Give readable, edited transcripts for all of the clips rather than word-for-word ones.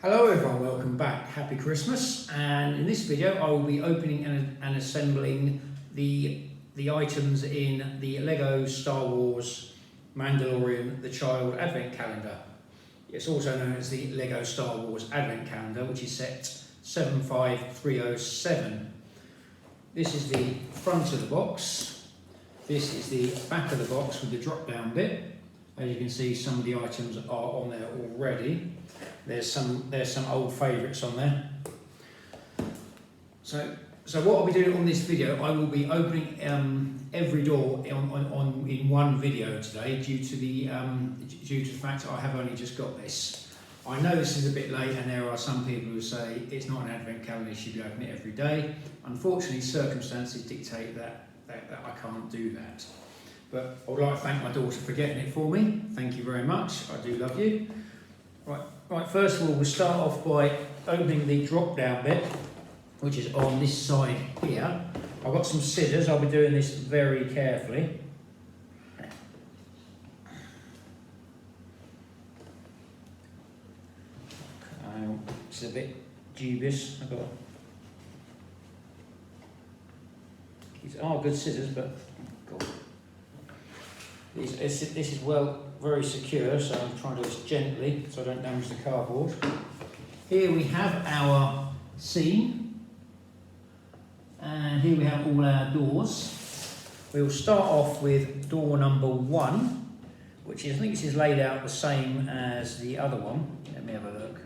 Hello everyone, welcome back. Happy Christmas. And in this video I will be opening and assembling the items in the Lego Star Wars Mandalorian The Child Advent Calendar. It's also known as the Lego Star Wars Advent Calendar, which is set 75307. This is the front of the box. This is the back of the box with the drop down bit. As you can see, some of the items are on there already. There's some old favourites on there. So what I'll be doing on this video, I will be opening every door in one video today due to the fact that I have only just got this. I know this is a bit late, and there are some people who say it's not an advent calendar, you should be opening it every day. Unfortunately, circumstances dictate that I can't do that. But I would like to thank my daughter for getting it for me. Thank you very much. I do love you. Right, first of all, we'll start off by opening the drop-down bit, which is on this side here. I've got some scissors. I'll be doing this very carefully. It's a bit dubious. These are good scissors, but God. This is very secure, so I'm trying to do this gently so I don't damage the cardboard. Here we have our scene, and here we have all our doors. We'll start off with door number 1, which is, I think this is laid out the same as the other one. Let me have a look.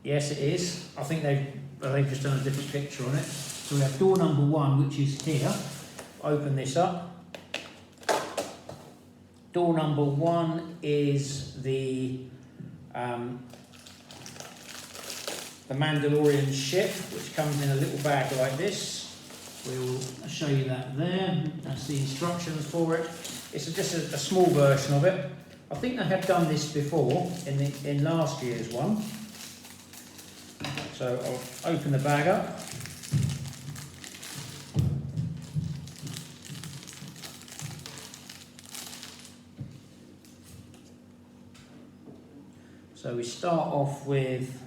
Yes, it is. I think they've just done a different picture on it. So we have door number 1, which is here. Open this up. Door number 1 is the Manalorian Ship, which comes in a little bag like this. We'll show you that there. That's the instructions for it. It's just a small version of it. I think they have done this before in last year's one. So I'll open the bag up. So we start off with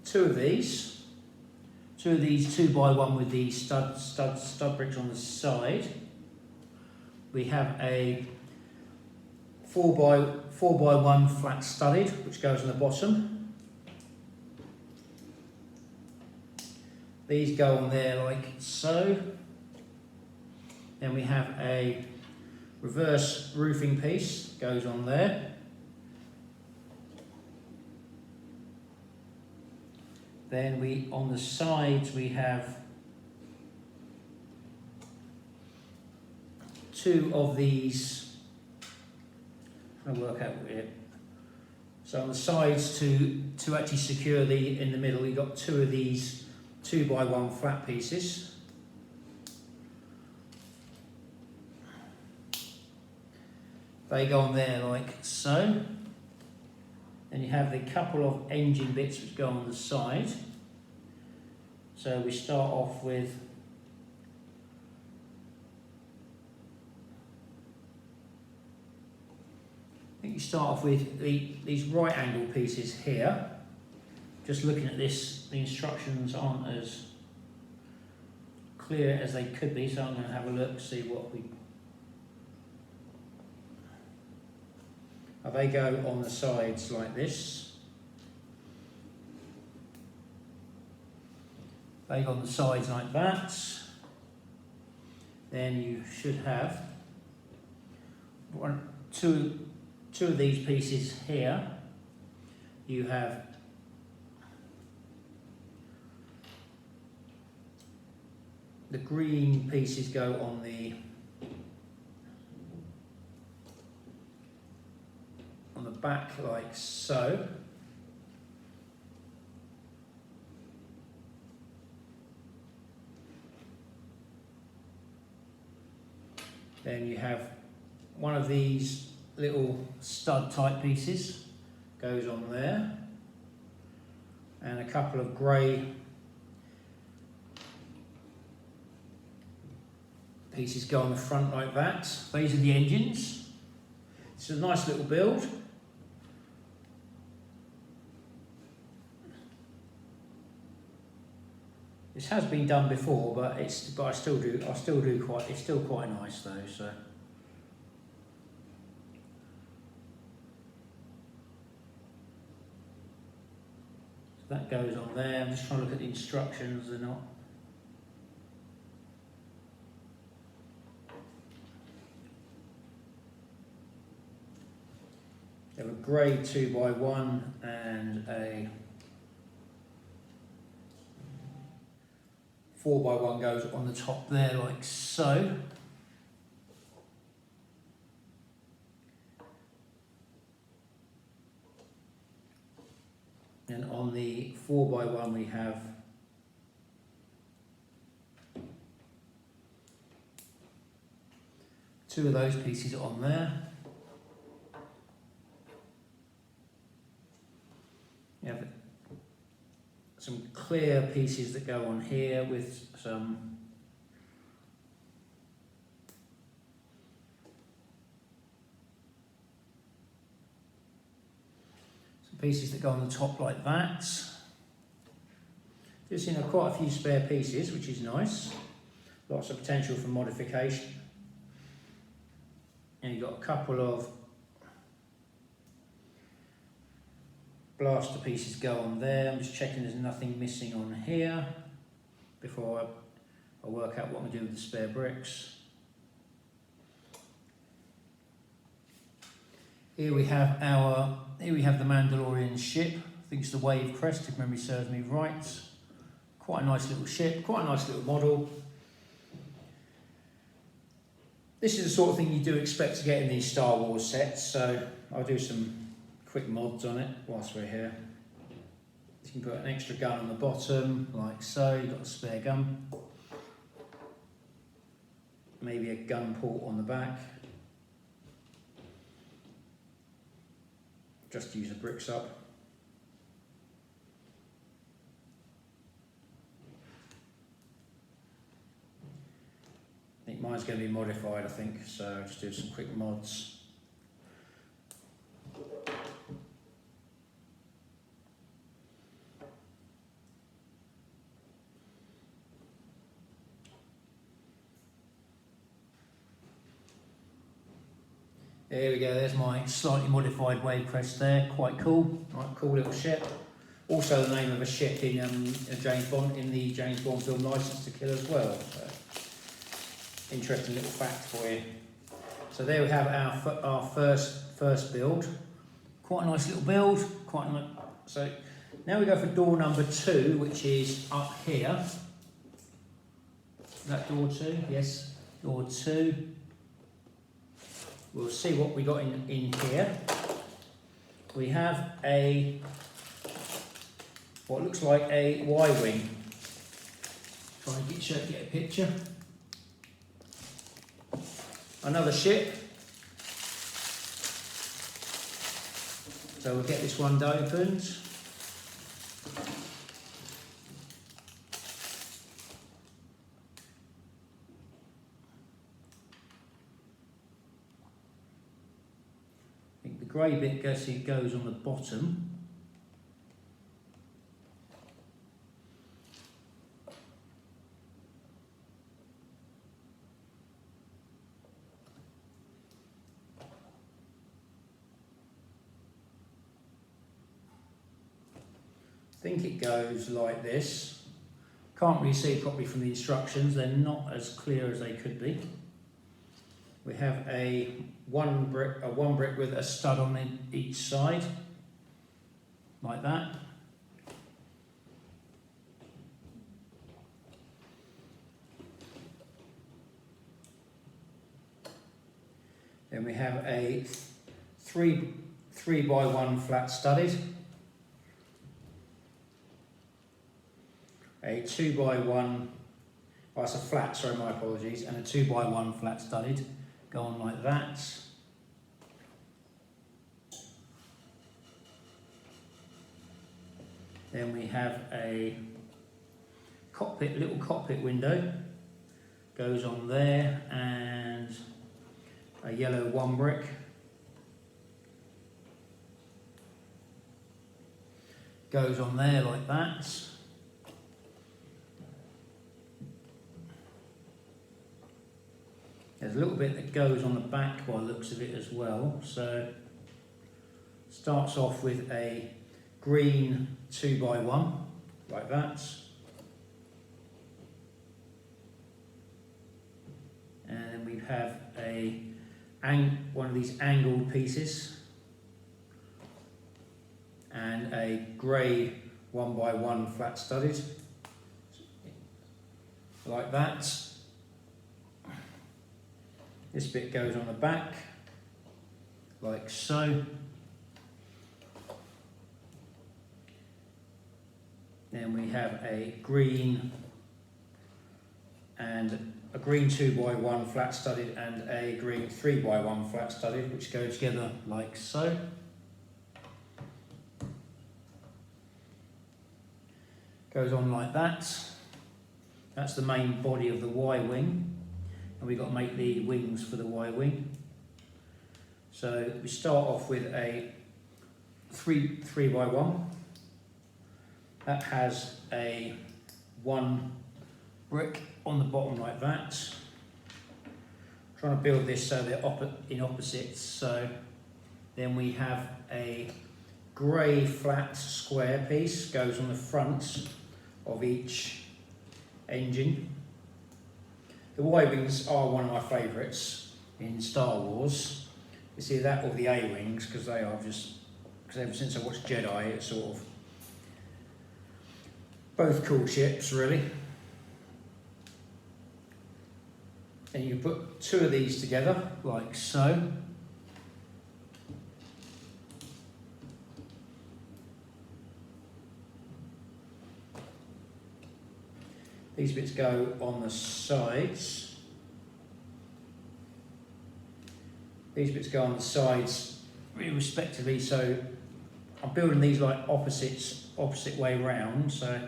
two of these 2x1 with the stud bricks on the side. We have a 4x1 flat studded, which goes on the bottom. These go on there like so. Then we have a reverse roofing piece, goes on there. Then on the sides we have 2 of these. I'll work out it. So on the sides to actually secure in the middle, you've got 2 of these 2x1 flat pieces. They go on there like so. Then you have the couple of engine bits which go on the side. So we start off with these right angle pieces here. Just looking at this, the instructions aren't as clear as they could be, so I'm going to have a look, see what we... They go on the sides like this. They go on the sides like that. Then you should have two of these pieces here. You have the green pieces go on the back like so. Then you have one of these little stud type pieces goes on there, and a couple of grey pieces go on the front like that. These are the engines. It's a nice little build. This has been done before, but I still do quite. It's still quite nice though. So. That goes on there. I'm just trying to look at the instructions. They're not. They have a grade 2x1 and a 4x1 goes on the top there, like so. And on the 4x1 we have two of those pieces on there. You have some clear pieces that go on here with some pieces that go on the top like that. Just quite a few spare pieces, which is nice. Lots of potential for modification. And you've got a couple of blaster pieces go on there. I'm just checking there's nothing missing on here before I work out what I'm going to do with the spare bricks. Here we have the Mandalorian ship. I think it's the Wave Crest, if memory serves me right. Quite a nice little ship, quite a nice little model. This is the sort of thing you do expect to get in these Star Wars sets, so I'll do some quick mods on it whilst we're here. You can put an extra gun on the bottom, like so. You've got a spare gun. Maybe a gun port on the back. Just use the bricks up. I think mine's going to be modified, I think, so just do some quick mods. There we go, there's my slightly modified Wave Crest there, quite cool, right, cool little ship. Also the name of a ship in the James Bond film License to Kill as well. So, interesting little fact for you. So there we have our first build. Quite a nice little build, quite nice. So now we go for door number 2, which is up here. Is that door 2? Yes, door 2. We'll see what we got in here. We have what looks like a Ywing. Try and get a picture. Another ship. So we'll get this one opened. The grey bit goes on the bottom. I think it goes like this. Can't really see properly from the instructions, they're not as clear as they could be. We have a one brick with a stud on each side, like that. Then we have a 3x1 flat studded, a 2x1, oh it's a flat, sorry my apologies, and a 2x1 flat studded. Go on like that. Then we have a little cockpit window. Goes on there, and a yellow one brick. goes on there like that. There's a little bit that goes on the back by the looks of it as well. So starts off with a green 2x1 like that. And then we have one of these angled pieces and a grey 1x1 flat studded like that. This bit goes on the back like so. Then we have a green 2x1 flat studded and a green 3x1 flat studded, which go together like so. Goes on like that. That's the main body of the Ywing, and we've got to make the wings for the Ywing. So we start off with a 3x1. That has a 1 brick on the bottom like that. Trying to build this so they're in opposites. So then we have a grey flat square piece goes on the front of each engine. The Y-Wings are one of my favourites in Star Wars. You see that or the A-Wings, because they are just, because ever since I watched Jedi, it's sort of both cool ships really. And you put 2 of these together like so. These bits go on the sides. These bits go on the sides respectively, so I'm building these like opposite way round. So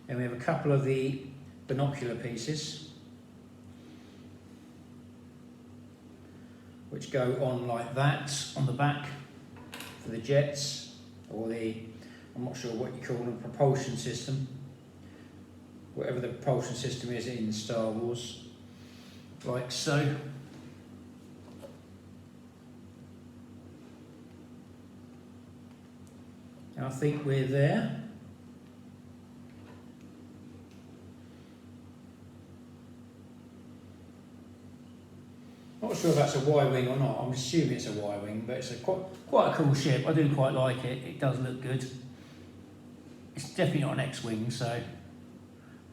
then we have a couple of the binocular pieces which go on like that on the back for the jets, or I'm not sure what you call them, propulsion system, whatever the propulsion system is in Star Wars, like so. And I think we're there. Not sure if that's a Y-Wing or not. I'm assuming it's a Y-Wing, but it's quite a cool ship. I do quite like it. It does look good. It's definitely not an X-Wing, so,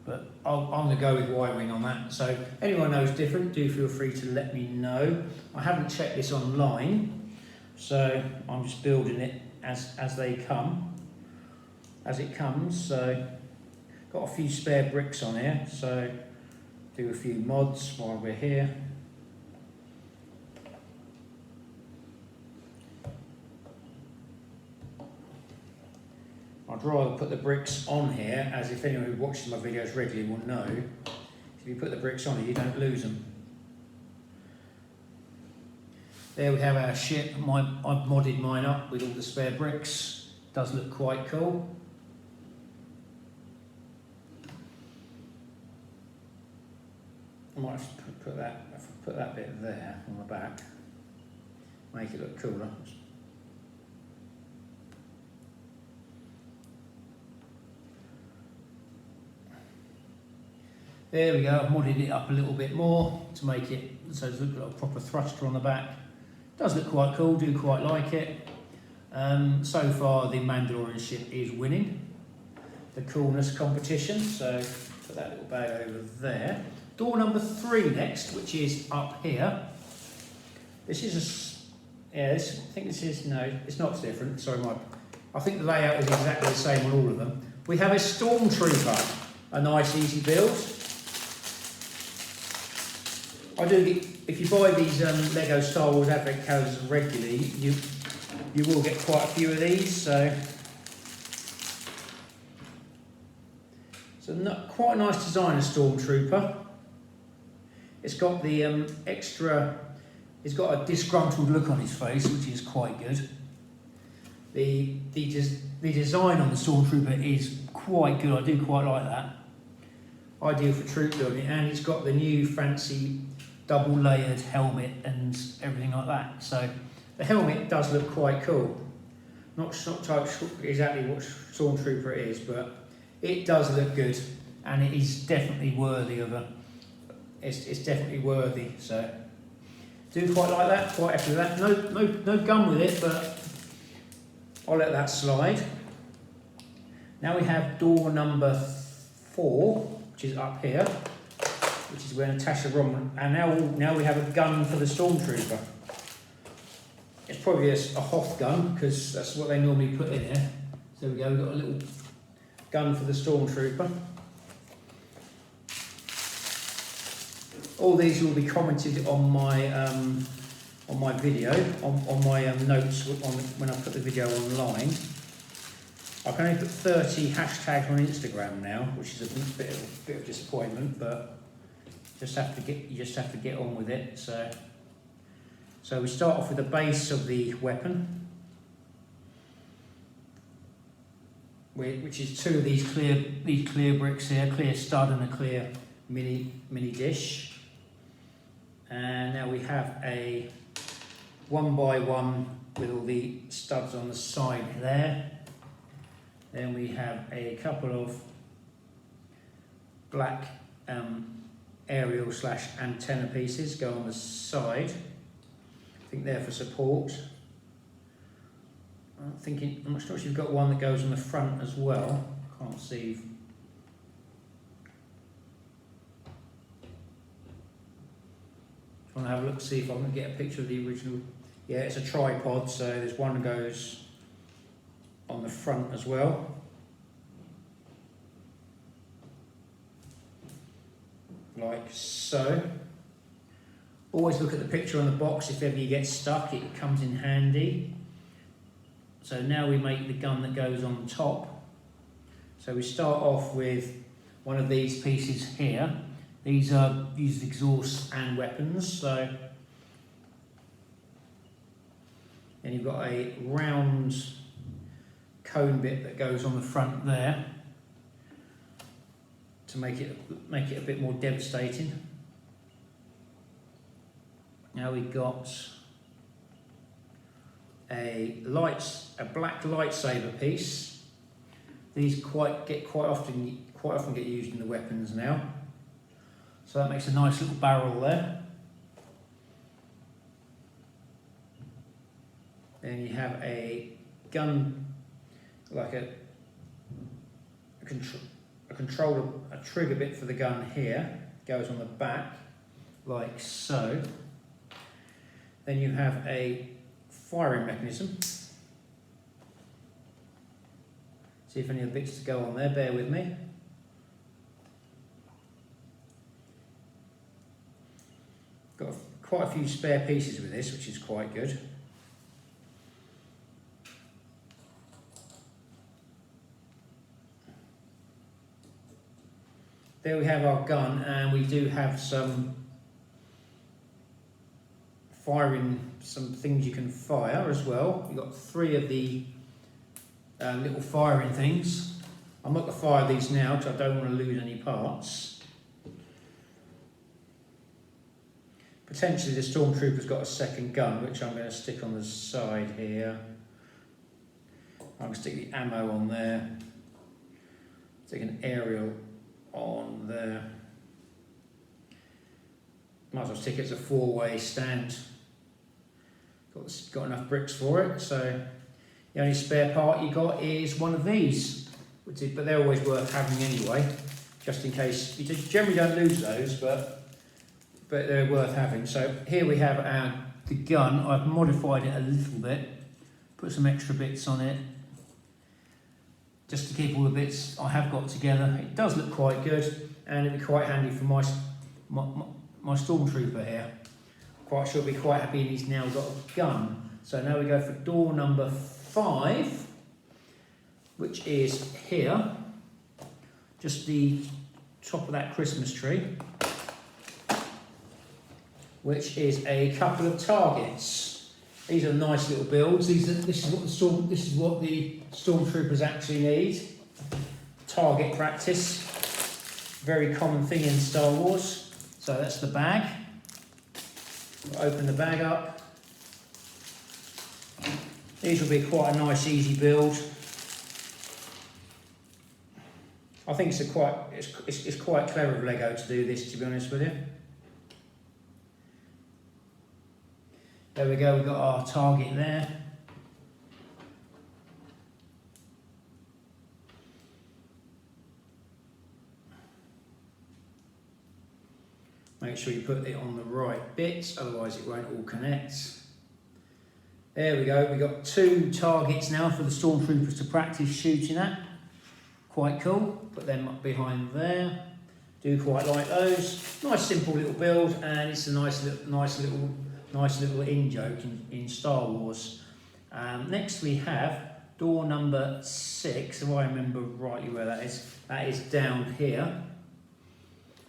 but I'm going to go with Y-Wing on that. So anyone knows different, do feel free to let me know. I haven't checked this online, so I'm just building it as they come, as it comes. So got a few spare bricks on here, so do a few mods while we're here. I'd rather put the bricks on here, as if anyone who watches my videos regularly will know, if you put the bricks on here, you don't lose them. There we have our ship. I've modded mine up with all the spare bricks. Does look quite cool. I might have to put that bit there on the back, make it look cooler. There we go, I've modded it up a little bit more to make it so it's got a proper thruster on the back. Does look quite cool, do quite like it. So far the Mandalorian ship is winning the coolness competition, so put that little bag over there. Door number 3 next, which is up here. This is I think this is, no, it's not different, sorry, I think the layout is exactly the same on all of them. We have a Stormtrooper, a nice easy build. If you buy these Lego Star Wars advent calendars regularly, you will get quite a few of these. So quite a nice design of Stormtrooper. It's got the He's got a disgruntled look on his face, which is quite good. The design on the Stormtrooper is quite good. I do quite like that. Ideal for troop building, and it's got the new fancy double layered helmet and everything like that. So the helmet does look quite cool. Not exactly what Stormtrooper it is, but it does look good, and it is definitely worthy of a. It's definitely worthy. So do quite like that. Quite happy with that. No gun with it, but I'll let that slide. Now we have door number 4, which is up here, which is where Natasha Rom. And now we have a gun for the Stormtrooper. It's probably a Hoth gun, because that's what they normally put in here. So there we go, we've got a little gun for the Stormtrooper. All these will be commented on my video, on my notes when I put the video online. I can only put 30 hashtags on Instagram now, which is a bit of disappointment, but you just have to get on with it. So we start off with the base of the weapon, which is 2 of these clear bricks here, clear stud and a clear mini dish. And now we have a 1x1 with all the studs on the side there. Then we have a couple of black aerial / antenna pieces go on the side. I think they're for support. I'm not sure if you've got one that goes on the front as well. Can't see. I want to have a look, see if I can get a picture of the original. Yeah, it's a tripod, so there's one that goes on the front as well. Like so. Always look at the picture on the box if ever you get stuck, it comes in handy. So now we make the gun that goes on top. So we start off with one of these pieces here. These are used exhausts and weapons. So then you've got a round cone bit that goes on the front there to make it a bit more devastating. Now we've got a black lightsaber piece. These quite often get used in the weapons now. So that makes a nice little barrel there. Then you have a gun, like a trigger bit for the gun here, goes on the back, like so. Then you have a firing mechanism. See if any of the bits to go on there, bear with me. Got quite a few spare pieces with this, which is quite good. There we have our gun, and we do have some things you can fire as well. We've got 3 of the little firing things. I'm not going to fire these now because I don't want to lose any parts. Potentially the Stormtrooper's got a second gun, which I'm going to stick on the side here. I'm going to stick the ammo on there. Stick an aerial on there. Might as well stick it as a 4-way stand. Got enough bricks for it, so the only spare part you got is one of these, but they're always worth having anyway, just in case. You generally don't lose those, but they're worth having. So here we have the gun. I've modified it a little bit, put some extra bits on it, just to keep all the bits I have got together. It does look quite good, and it'd be quite handy for my Stormtrooper here. Quite sure he'll be quite happy, and he's now got a gun. So now we go for door number 5, which is here, just the top of that Christmas tree, which is a couple of targets. These are nice little builds. This is what the Stormtroopers actually need. Target practice. Very common thing in Star Wars. So that's the bag. We'll open the bag up. These will be quite a nice, easy build. I think it's quite clever of Lego to do this, to be honest with you. There we go, we've got our target there. Make sure you put it on the right bits, otherwise it won't all connect. There we go, we've got 2 targets now for the Stormtroopers to practice shooting at. Quite cool, put them up behind there. Do quite like those. Nice simple little build, and it's a nice little in-joke in Star Wars. Next we have door number 6, if I remember rightly where that is. That is down here.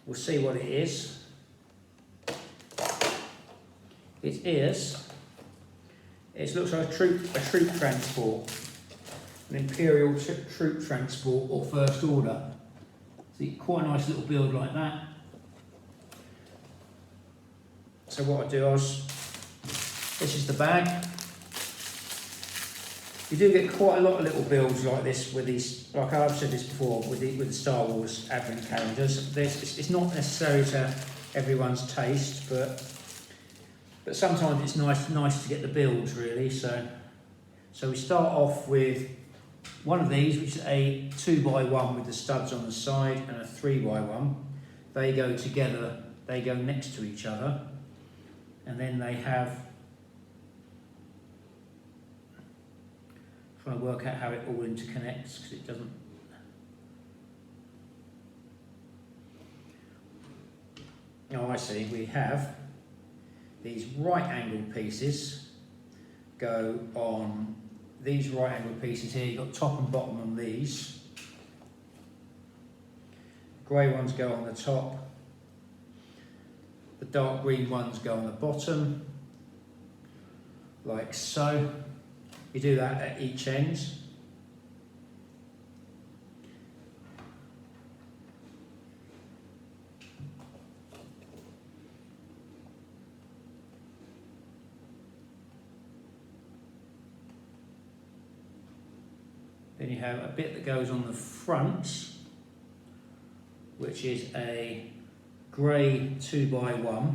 We'll see what it is. It looks like a troop transport. An Imperial troop transport or First Order. See, quite a nice little build like that. So what I do is, this is the bag. You do get quite a lot of little builds like this with these, like I've said this before, with the Star Wars advent calendars. It's not necessarily to everyone's taste, but sometimes it's nice to get the builds really. So we start off with one of these, which is a 2x1 with the studs on the side, and a 3x1. They go together, they go next to each other, and then they have, trying to work out how it all interconnects, because it doesn't. Oh, I see, we have these right angled pieces go on these right angled pieces here. You've got top and bottom on these. Grey ones go on the top. The dark green ones go on the bottom, like so. You do that at each end. Then you have a bit that goes on the front, which is a grey 2x1.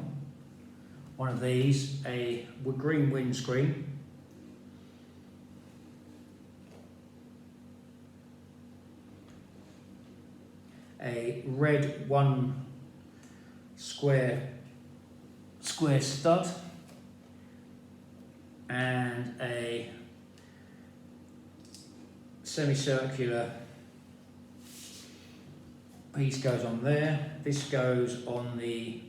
One of these, a green windscreen. A red 1 square stud, and a semicircular piece goes on there. This goes on the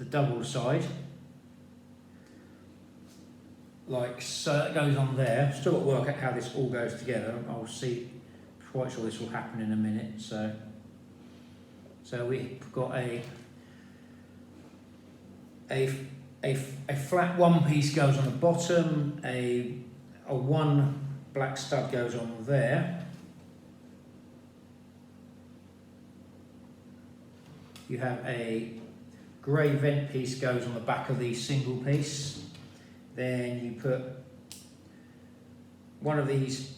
double side, like so. It goes on there. Still got to work out how this all goes together. I'll see. Quite sure this will happen in a minute. So we've got a flat 1 piece goes on the bottom. A 1 black stud goes on there. You have a grey vent piece goes on the back of the single piece. Then you put one of these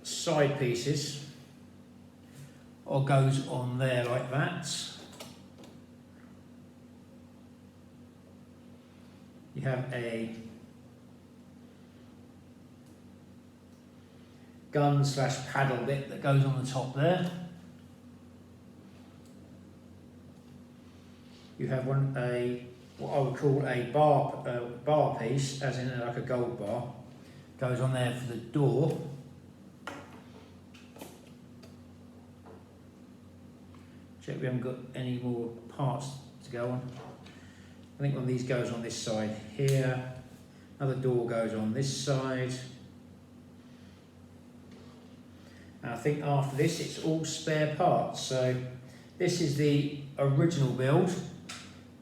side pieces, or goes on there like that. You have a gun / paddle bit that goes on the top there. You have what I would call a bar piece, as in like a gold bar, goes on there for the door. Check we haven't got any more parts to go on. I think one of these goes on this side here. Another door goes on this side. And I think after this it's all spare parts. So this is the original build.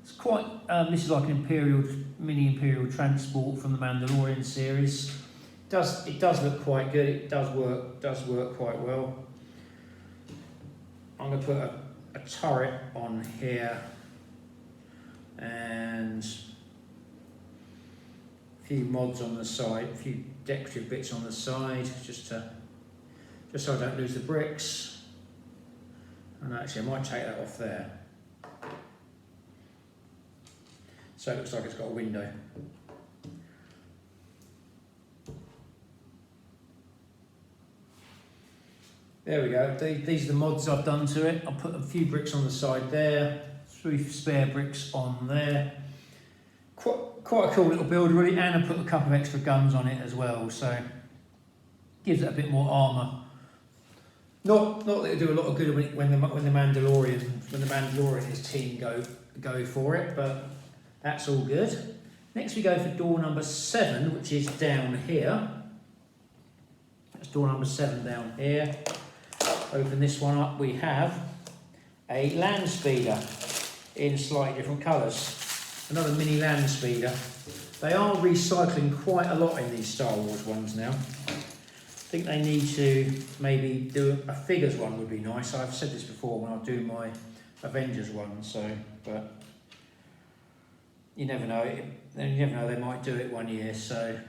It's quite, this is like an Imperial mini Imperial transport from the Mandalorian series. It does look quite good. It does work quite well. I'm going to put a turret on here and a few mods on the side, a few decorative bits on the side, just so I don't lose the bricks. And actually, I might take that off there. So it looks like it's got a window. There we go. These are the mods I've done to it. I'll put a few bricks on the side there, 3 spare bricks on there. Quite a cool little build really, and I put a couple of extra guns on it as well, so gives it a bit more armour. Not that it'll do a lot of good when the Mandalorian and his team go for it, but that's all good. Next we go for door number 7, which is down here. That's door number 7 down here. Open this one up, we have a land speeder in slightly different colours. Another mini land speeder. They are recycling quite a lot in these Star Wars ones now. I think they need to maybe do a figures one would be nice. I've said this before when I do my Avengers one, but you never know. They might do it one year. So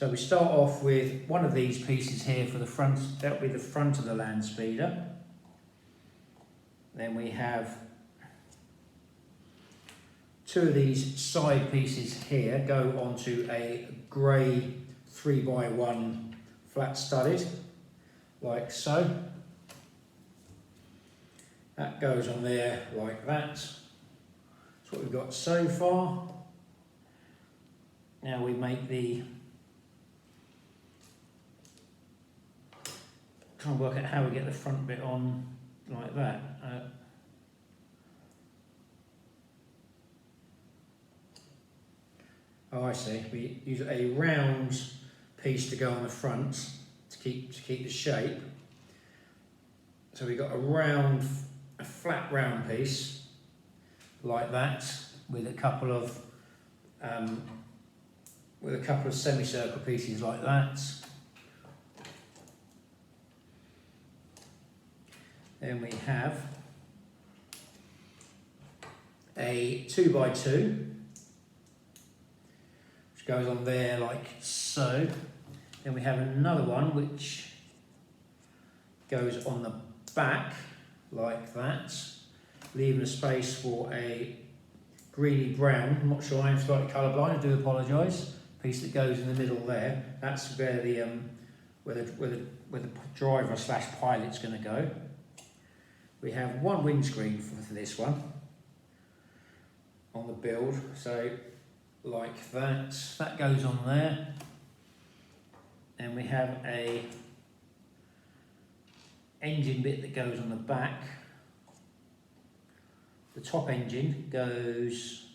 we start off with one of these pieces here for the front. That'll be the front of the land speeder. Then we have 2 of these side pieces here go onto a grey 3x1 flat studded, like so. That goes on there like that. That's what we've got so far. Now we make the... Try and work out how we get the front bit on like that. Oh, I see. We use a round piece to go on the front to keep the shape. So we've got a flat round piece like that with a couple of semicircle pieces like that. Then we have a 2x2. Goes on there like so. Then we have another one which goes on the back like that, leaving a space for a greeny brown. I'm not sure, I'm slightly colourblind, I do apologise. Piece that goes in the middle there. That's where the driver / pilot's going to go. We have one windscreen for this one on the build. So like that goes on there, and we have a engine bit that goes on the back. The top engine goes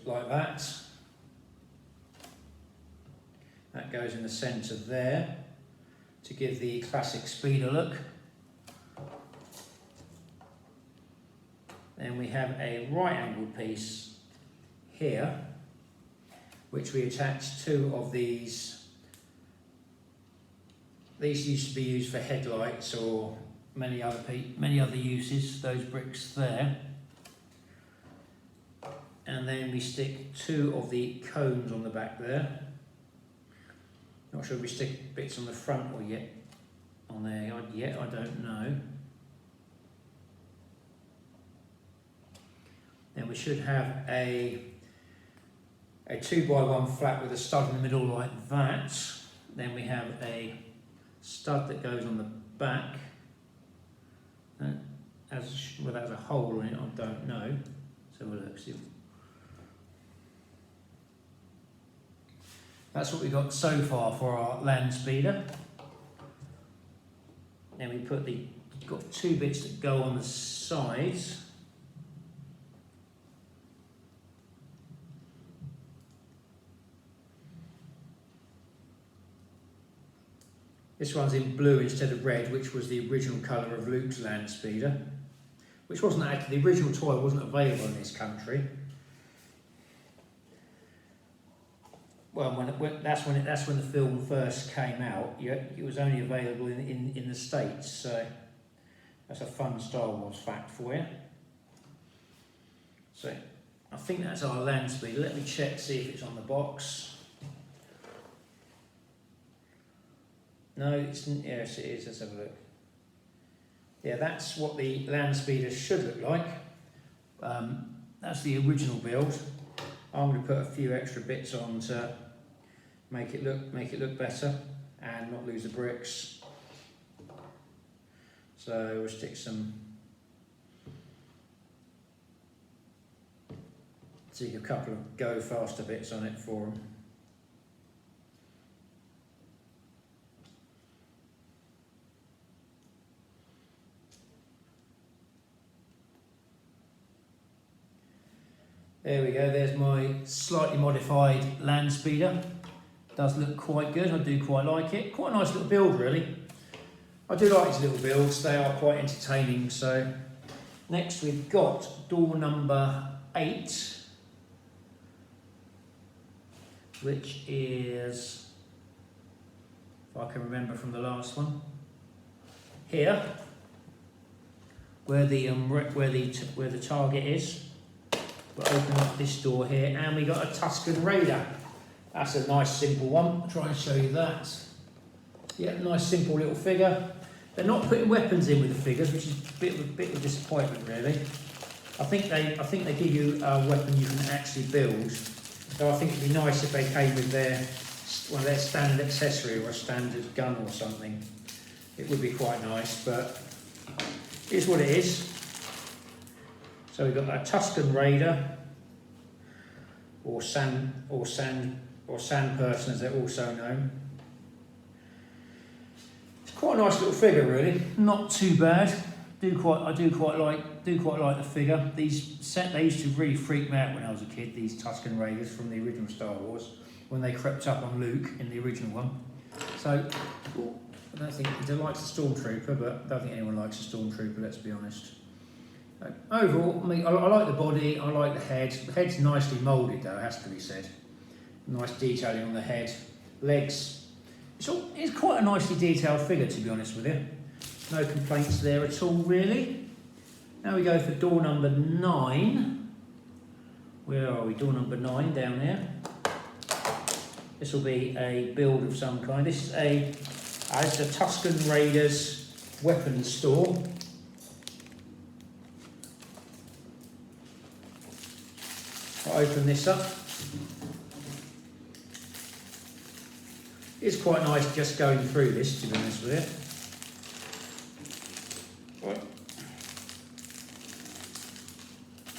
like that. That goes in the centre there to give the classic speeder look. Then we have a right angled piece here, which we attach 2 of these. These used to be used for headlights or many other uses, those bricks there. And then we stick 2 of the cones on the back there. Not sure if we stick bits on the front or yet on there yet, I don't know. Then we should have a 2x1 flat with a stud in the middle like that. Then we have a stud that goes on the back. That has a hole in it, I don't know. So we'll look, see. That's what we've got so far for our land speeder. Then we got 2 bits that go on the sides. This one's in blue instead of red, which was the original colour of Luke's land speeder, which wasn't actually, the original toy wasn't available in this country. Well, that's when the film first came out. It was only available in the States, so that's a fun Star Wars fact for you. So I think that's our land speeder. Let me check, see if it's on the box. No, yes it is, let's have a look. Yeah, that's what the land speeder should look like. That's the original build. I'm going to put a few extra bits on to make it look better and not lose the bricks. So we'll stick a couple of go faster bits on it for them. There we go, there's my slightly modified land speeder. Does look quite good, I do quite like it. Quite a nice little build really. I do like these little builds, they are quite entertaining. So next we've got door number 8, which is, if I can remember from the last one, here, where the target is. We'll open up this door here, and we got a Tuscan Raider. That's a nice simple one. I'll try and show you that. Yeah, nice simple little figure. They're not putting weapons in with the figures, which is a bit of a disappointment really. I think they give you a weapon you can actually build. So I think it'd be nice if they came with one of their standard accessory or a standard gun or something. It would be quite nice, but here's what it is. So we've got a Tuscan Raider, or sand person as they're also known. It's quite a nice little figure really, not too bad. I do quite like the figure. They used to really freak me out when I was a kid, these Tuscan Raiders from the original Star Wars, when they crept up on Luke in the original one. So I don't think he likes a Stormtrooper, but I don't think anyone likes a Stormtrooper, let's be honest. Overall, I like the body, I like the head. The head's nicely moulded though, it has to be said. Nice detailing on the head. Legs. It's quite a nicely detailed figure, to be honest with you. No complaints there at all, really. Now we go for door number 9. Where are we? Door number 9, down there. This will be a build of some kind. This is a Tuscan Raiders weapons store. I'll open this up. It's quite nice just going through this, to be honest with you. Right.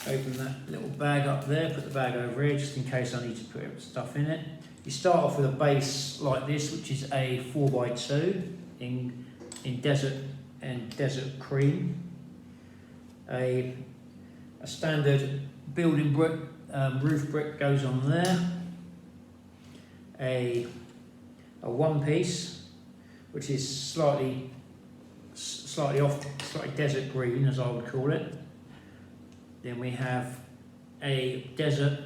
Open that little bag up there, put the bag over here just in case I need to put stuff in it. You start off with a base like this, which is a 4x2 in desert cream. A standard building brick, roof brick goes on there. A one piece, which is slightly desert green, as I would call it. Then we have a desert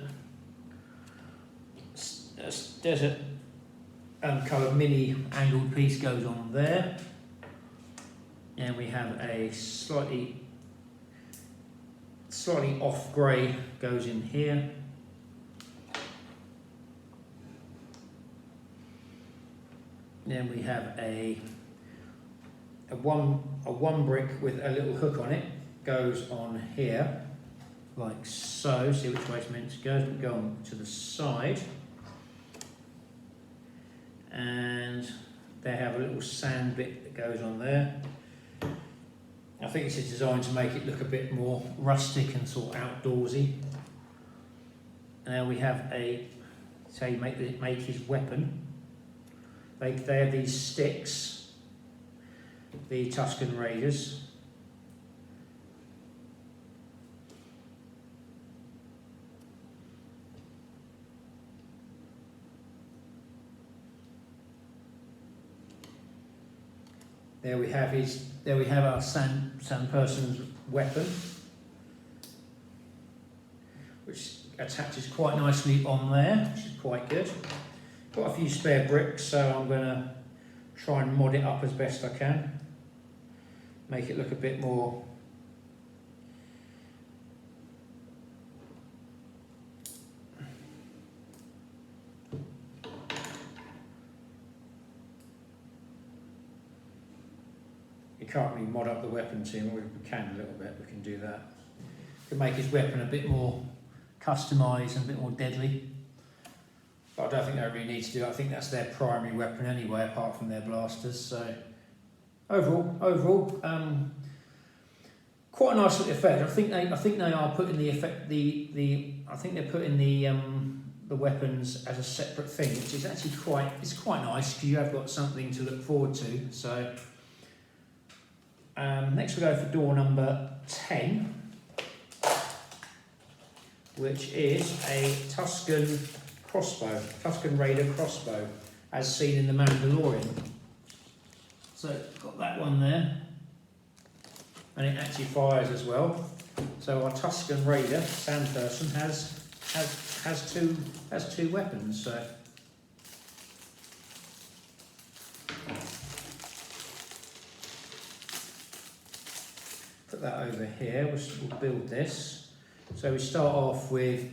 coloured mini angled piece goes on there, and we have a slightly off grey goes in here. Then we have a one brick with a little hook on it goes on here, like so. See which way it's meant to go. We go on to the side, and they have a little sand bit that goes on there. I think this is designed to make it look a bit more rustic and sort of outdoorsy. Now we have make his weapon. They have these sticks, the Tuscan Raiders. There we have our sand person's weapon, which attaches quite nicely on there, which is quite good. Got a few spare bricks, so I'm going to try and mod it up as best I can. Make it look a bit more you can't really mod up the weapon too much. We can a little bit, we can do that. We can make his weapon a bit more customised and a bit more deadly. But I don't think they really need to do that. I think that's their primary weapon anyway, apart from their blasters. So overall, quite a nice little effect. I think they are putting the effect I think they're putting the weapons as a separate thing, which is actually quite nice because you have got something to look forward to. So next we go for door number 10, which is a Tuscan Raider crossbow, as seen in the Mandalorian. So got that one there, and it actually fires as well. So our Tuscan Raider sand person has two weapons. So put that over here. We'll build this. So we start off with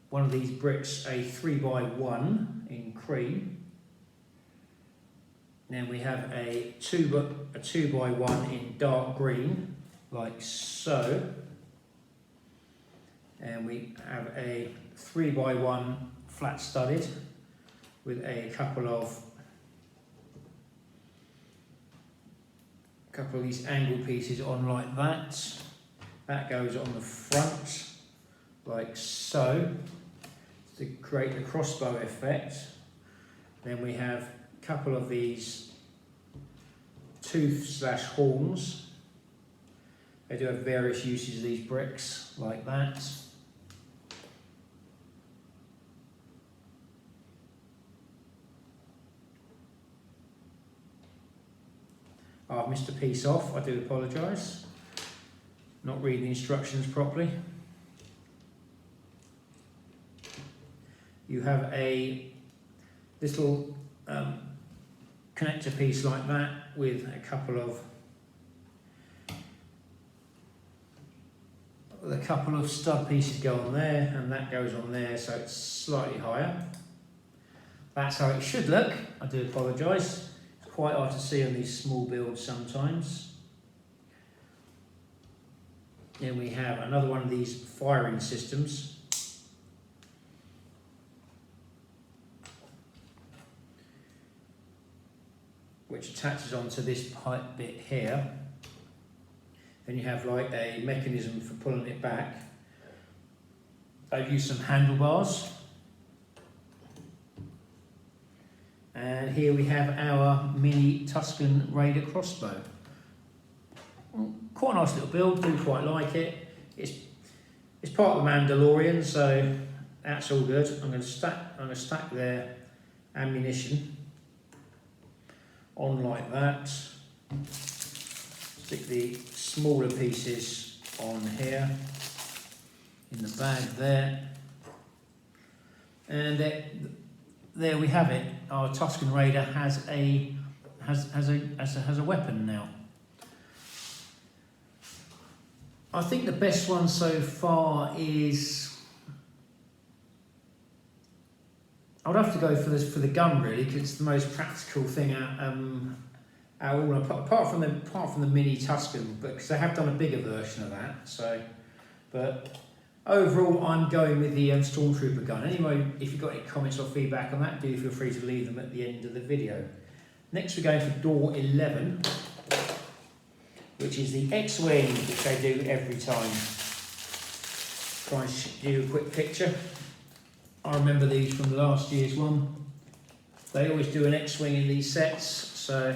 one of these bricks, a 3x1 in cream. Then we have a 2x1 in dark green, like so. And we have a 3x1 flat studded with a couple of these angle pieces on like that. That goes on the front, like so, to create the crossbow effect. Then we have a couple of these tooth/horns. They do have various uses of these bricks, like that. I've missed a piece off, I do apologise. Not reading the instructions properly. You have a little connector piece like that with a couple of stud pieces go on there, and that goes on there, so it's slightly higher. That's how it should look. I do apologise. It's quite hard to see on these small builds sometimes. Then we have another one of these firing systems. Which attaches onto this pipe bit here. Then you have like a mechanism for pulling it back. I've used some handlebars. And here we have our mini Tuscan Raider crossbow. Quite a nice little build, do quite like it. It's part of the Mandalorian, so that's all good. I'm going to stack their ammunition on like that. Stick the smaller pieces on here in the bag there, and there we have it. Our Tuscan Raider has a weapon now. I think the best one so far is, I would have to go for the gun really, because it's the most practical thing apart from the mini Tuscan, but because they have done a bigger version of that. So, but overall, I'm going with the Stormtrooper gun. Anyway, if you've got any comments or feedback on that, do feel free to leave them at the end of the video. Next, we're going for door 11. Which is the X-Wing, which I do every time. Try and give you a quick picture. I remember these from last year's one. They always do an X-Wing in these sets, so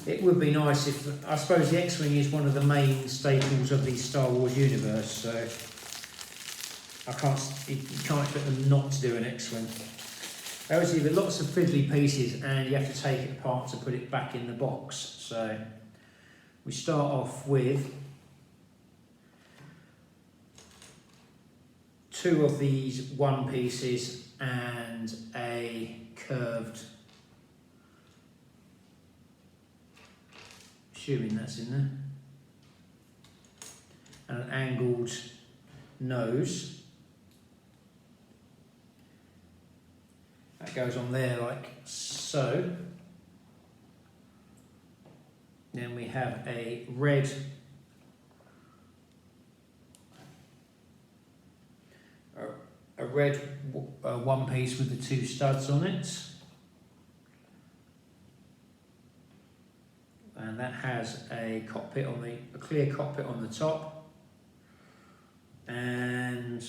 it would be nice if, I suppose the X-Wing is one of the main staples of the Star Wars universe, so you can't expect them not to do an X-Wing. They always give you lots of fiddly pieces and you have to take it apart to put it back in the box. So we start off with 2 of these 1 pieces and a curved, assuming that's in there, and an angled nose. That goes on there like so. Then we have a red one piece with the 2 studs on it, and that has a cockpit on a clear cockpit on the top, and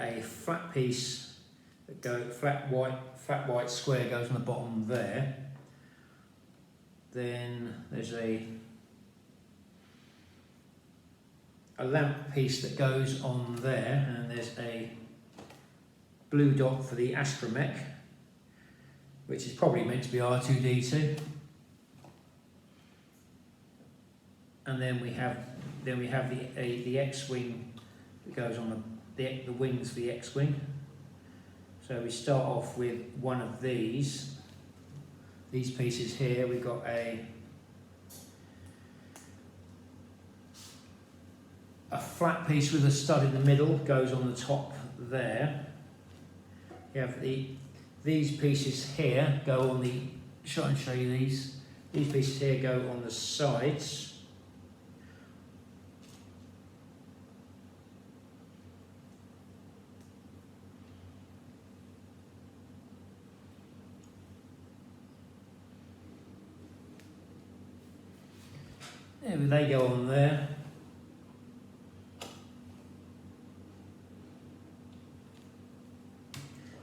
a flat piece that flat white square goes on the bottom there. Then there's a lamp piece that goes on there, and there's a blue dot for the astromech, which is probably meant to be R2-D2. And then we have the X-wing that goes on the wings for the X-wing. So we start off with one of these pieces here. We've got a flat piece with a stud in the middle, goes on the top there. You have these pieces here go on the, try and show you these pieces here go on the sides. There they go on there.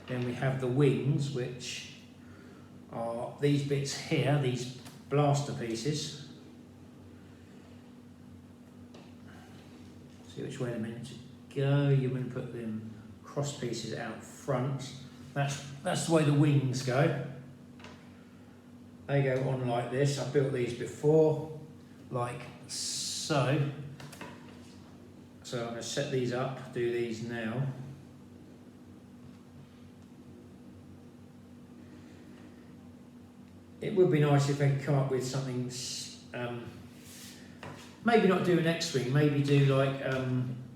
Then we have the wings, which are these bits here, these blaster pieces. See which way they're meant to go. You're going to put them cross pieces out front. That's the way the wings go. They go on like this. I've built these before, like so. So I'm going to set these up, do these now. It would be nice if they could come up with something, maybe not do an X-wing, maybe do like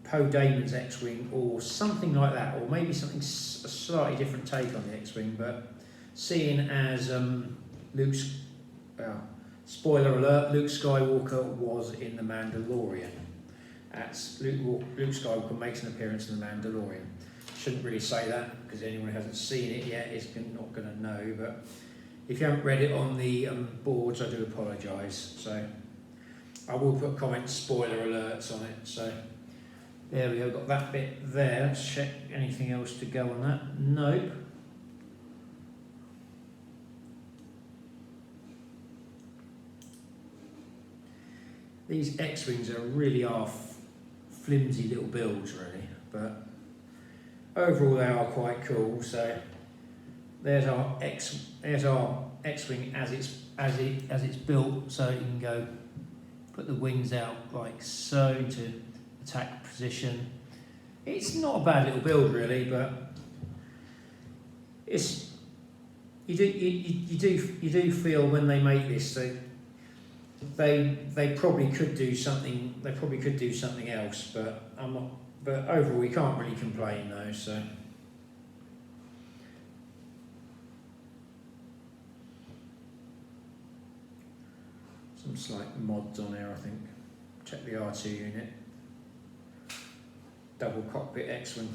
Poe Dameron's X-wing or something like that, or maybe something, a slightly different take on the X-wing. But seeing as spoiler alert, Luke Skywalker was in The Mandalorian. Luke Skywalker makes an appearance in The Mandalorian. Shouldn't really say that because anyone who hasn't seen it yet is not going to know, but if you haven't read it on the boards, I do apologise. So I will put comment spoiler alerts on it. So there we go, got that bit there. Let's check anything else to go on that. Nope. These X-wings really are flimsy little builds, really, but overall they are quite cool. So there's our X-wing as it's built. So you can go put the wings out like so into attack position. It's not a bad little build, really, but it's you do feel when they make this, so they probably could do something. They probably could do something else, but I'm not. But overall, we can't really complain though. So. Some slight mods on there, I think. Check the R2 unit. Double cockpit X-wing.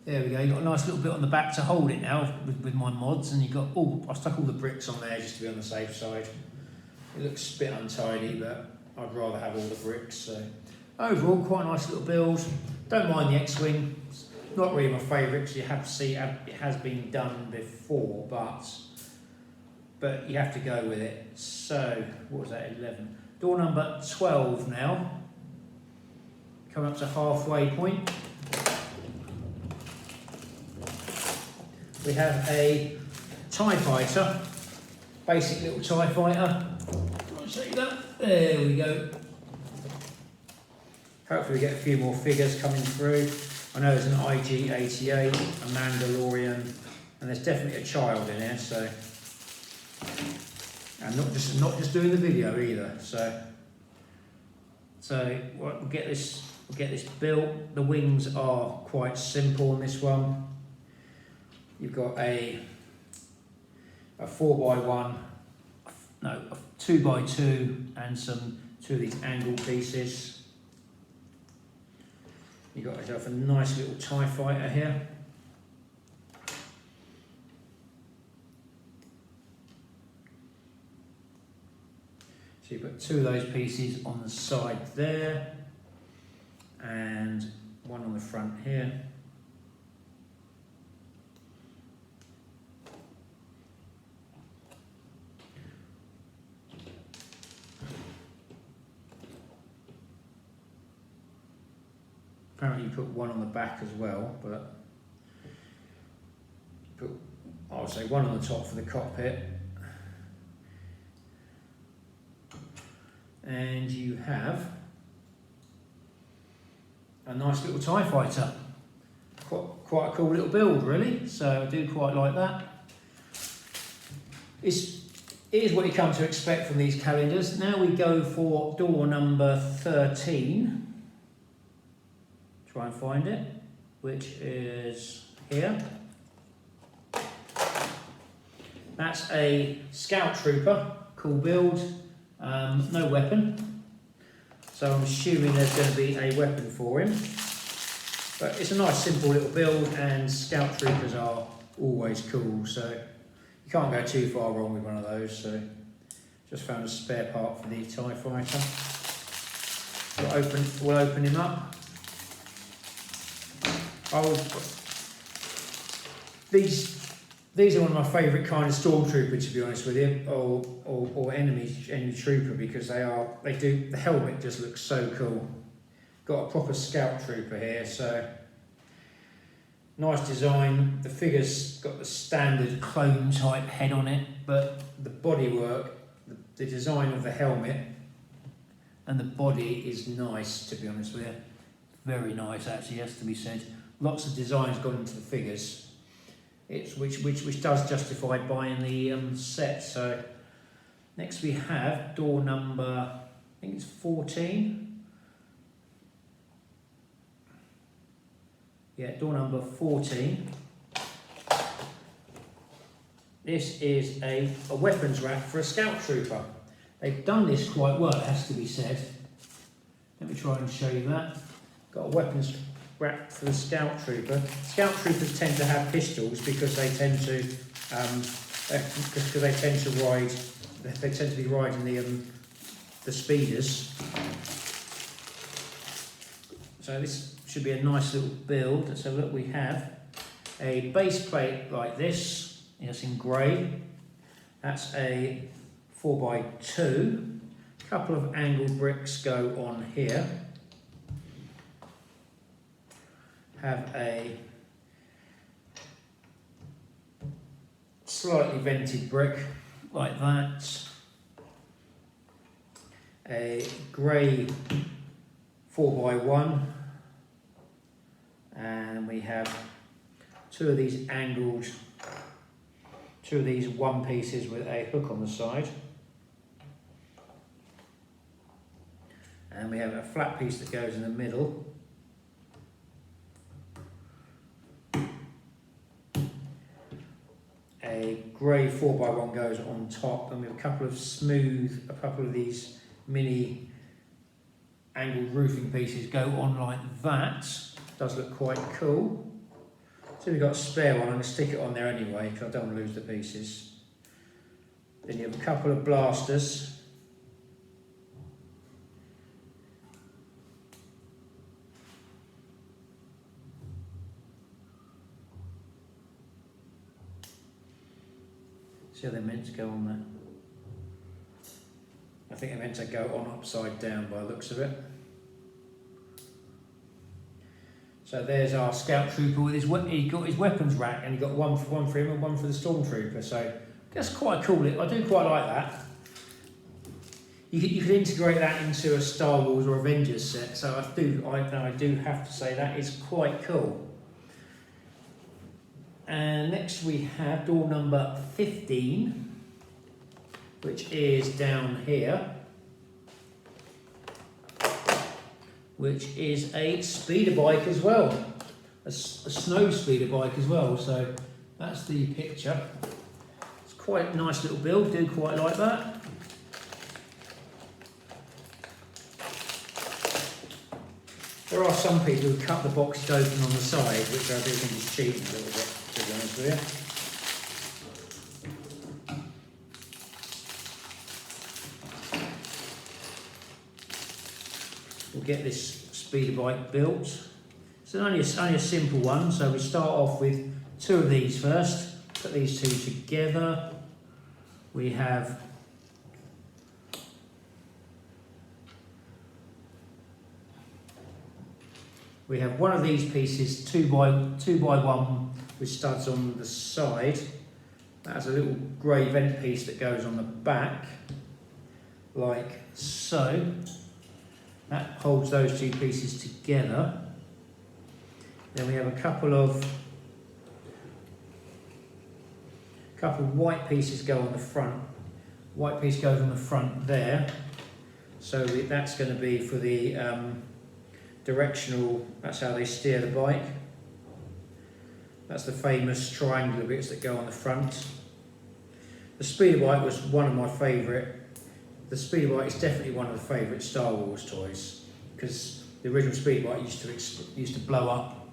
There we go, you've got a nice little bit on the back to hold it now with my mods, and you've got, oh, I stuck all the bricks on there just to be on the safe side. It looks a bit untidy, but I'd rather have all the bricks, so. Overall, quite a nice little build. Don't mind the X-Wing. It's not really my favourite, because you have to see it has been done before, but you have to go with it. So, what was that, 11? Door number 12 now. Coming up to halfway point. We have a TIE Fighter, basic little TIE Fighter. I'll show you that. There we go. Hopefully we get a few more figures coming through. I know there's an IG-88, a Mandalorian, and there's definitely a child in here. So, and not just doing the video either. So we'll get this built. The wings are quite simple on this one. You've got a 4x1, no, a 2x2, and two of these angle pieces. You've got yourself a nice little TIE Fighter here. So you've got two of those pieces on the side there, and one on the front here. Apparently you put one on the back as well, but I would say one on the top for the cockpit. And you have a nice little TIE Fighter. Quite a cool little build, really. So I do quite like that. It is what you come to expect from these calendars. Now we go for door number 13. Try and find it, which is here. That's a Scout Trooper, cool build, no weapon. So I'm assuming there's going to be a weapon for him. But it's a nice simple little build, and Scout Troopers are always cool, so you can't go too far wrong with one of those. So just found a spare part for the TIE Fighter. We'll open him up. These are one of my favourite kind of Stormtrooper, to be honest with you, or enemy trooper, because the helmet just looks so cool. Got a proper Scout Trooper here, so nice design. The figure's got the standard clone type head on it, but the bodywork, the design of the helmet and the body is nice, to be honest with you. Very nice, actually, has to be said. Lots of designs gone into the figures, which does justify buying the set. So next we have door number, I think it's 14. Yeah, door number 14. This is a weapons rack for a Scout Trooper. They've done this quite well, it has to be said. Let me try and show you that. Got a weapons rack for the Scout Trooper. Scout Troopers tend to have pistols because they tend to ride. They tend to be riding the speeders. So this should be a nice little build. Let's have a look. We have a base plate like this. It's in grey. That's a 4x2. A couple of angled bricks go on here. Have a slightly vented brick like that. A grey 4x1. And we have two of these one pieces with a hook on the side. And we have a flat piece that goes in the middle. A grey 4x1 goes on top, and we have a couple of these mini angled roofing pieces go on like that. Does look quite cool. So we've got a spare one. I'm going to stick it on there anyway because I don't want to lose the pieces. Then you have a couple of blasters. See how they're meant to go on there? I think they're meant to go on upside down by the looks of it. So there's our Scout Trooper with his he got his weapons rack, and he got one for him and one for the Stormtrooper. So that's quite cool. I do quite like that. You could integrate that into a Star Wars or Avengers set. So I do have to say that is quite cool. And next we have door number 15, which is down here, which is a speeder bike as well, a snow speeder bike as well. So that's the picture. It's quite a nice little build, do quite like that. There are some people who cut the boxes open on the side, which I do think is cheating a little bit, to be honest with you. We'll get this speeder bike built. It's only a simple one, so we start off with two of these first. Put these two together. We have one of these pieces, 2x1 with studs on the side. That has a little grey vent piece that goes on the back, like so. That holds those two pieces together. Then we have a couple of white pieces go on the front. White piece goes on the front there. So that's going to be for the directional, that's how they steer the bike. That's the famous triangular bits that go on the front. The speeder bike was one of my favourite. The speeder bike is definitely one of the favourite Star Wars toys, because the original speeder bike used to blow up,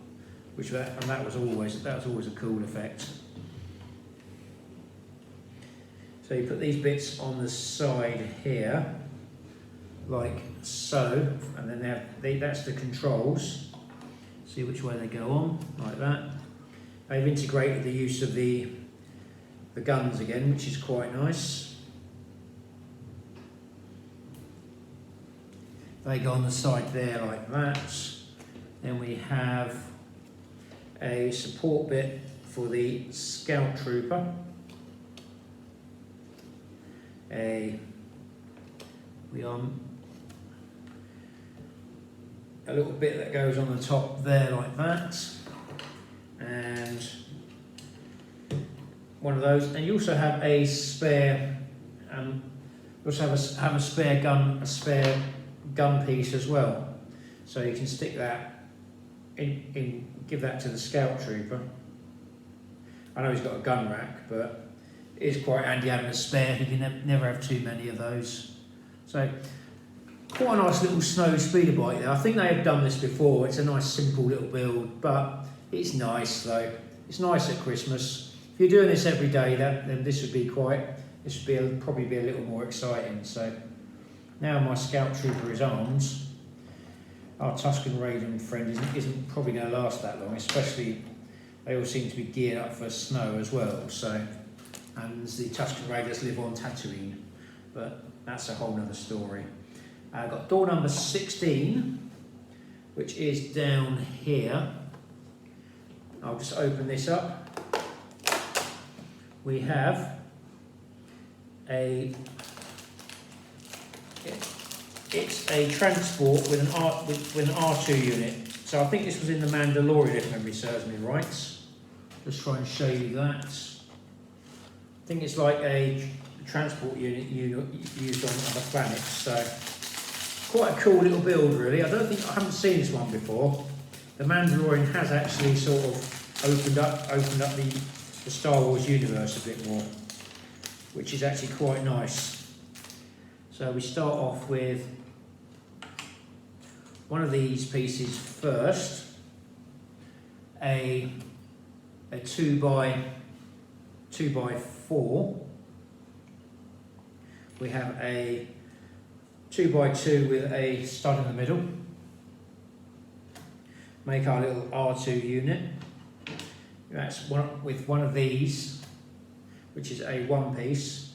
that was always a cool effect. So you put these bits on the side here, like so, and then that's the controls. See which way they go on, like that. They've integrated the use of the guns again, which is quite nice. They go on the side there like that. Then we have a support bit for the Scout Trooper. A little bit that goes on the top there like that, and one of those. And you also have a spare. You also have a spare gun piece as well, so you can stick that in. Give that to the Scout Trooper. I know he's got a gun rack, but it is quite handy having a spare. You can never have too many of those. So quite a nice little snow speeder bike there. I think they have done this before. It's a nice simple little build, but it's nice though. It's nice at Christmas. If you're doing this every day, then this would probably be a little more exciting. So now my Scout Trooper is armed. Our Tuscan Raider friend isn't probably going to last that long, especially they all seem to be geared up for snow as well. So, and the Tuscan Raiders live on Tatooine, but that's a whole nother story. I've got door number 16, which is down here. I'll just open this up. We have it's a transport with an R2 unit. So I think this was in the Mandalorian, if memory serves me right. Just try and show you that. I think it's like a transport unit used on other planets. So quite a cool little build, really. I haven't seen this one before. The Mandalorian has actually sort of opened up the Star Wars universe a bit more, which is actually quite nice. So we start off with one of these pieces first. a 2x4. We have a 2x2 with a stud in the middle. Make our little R2 unit. That's with one of these, which is a one piece.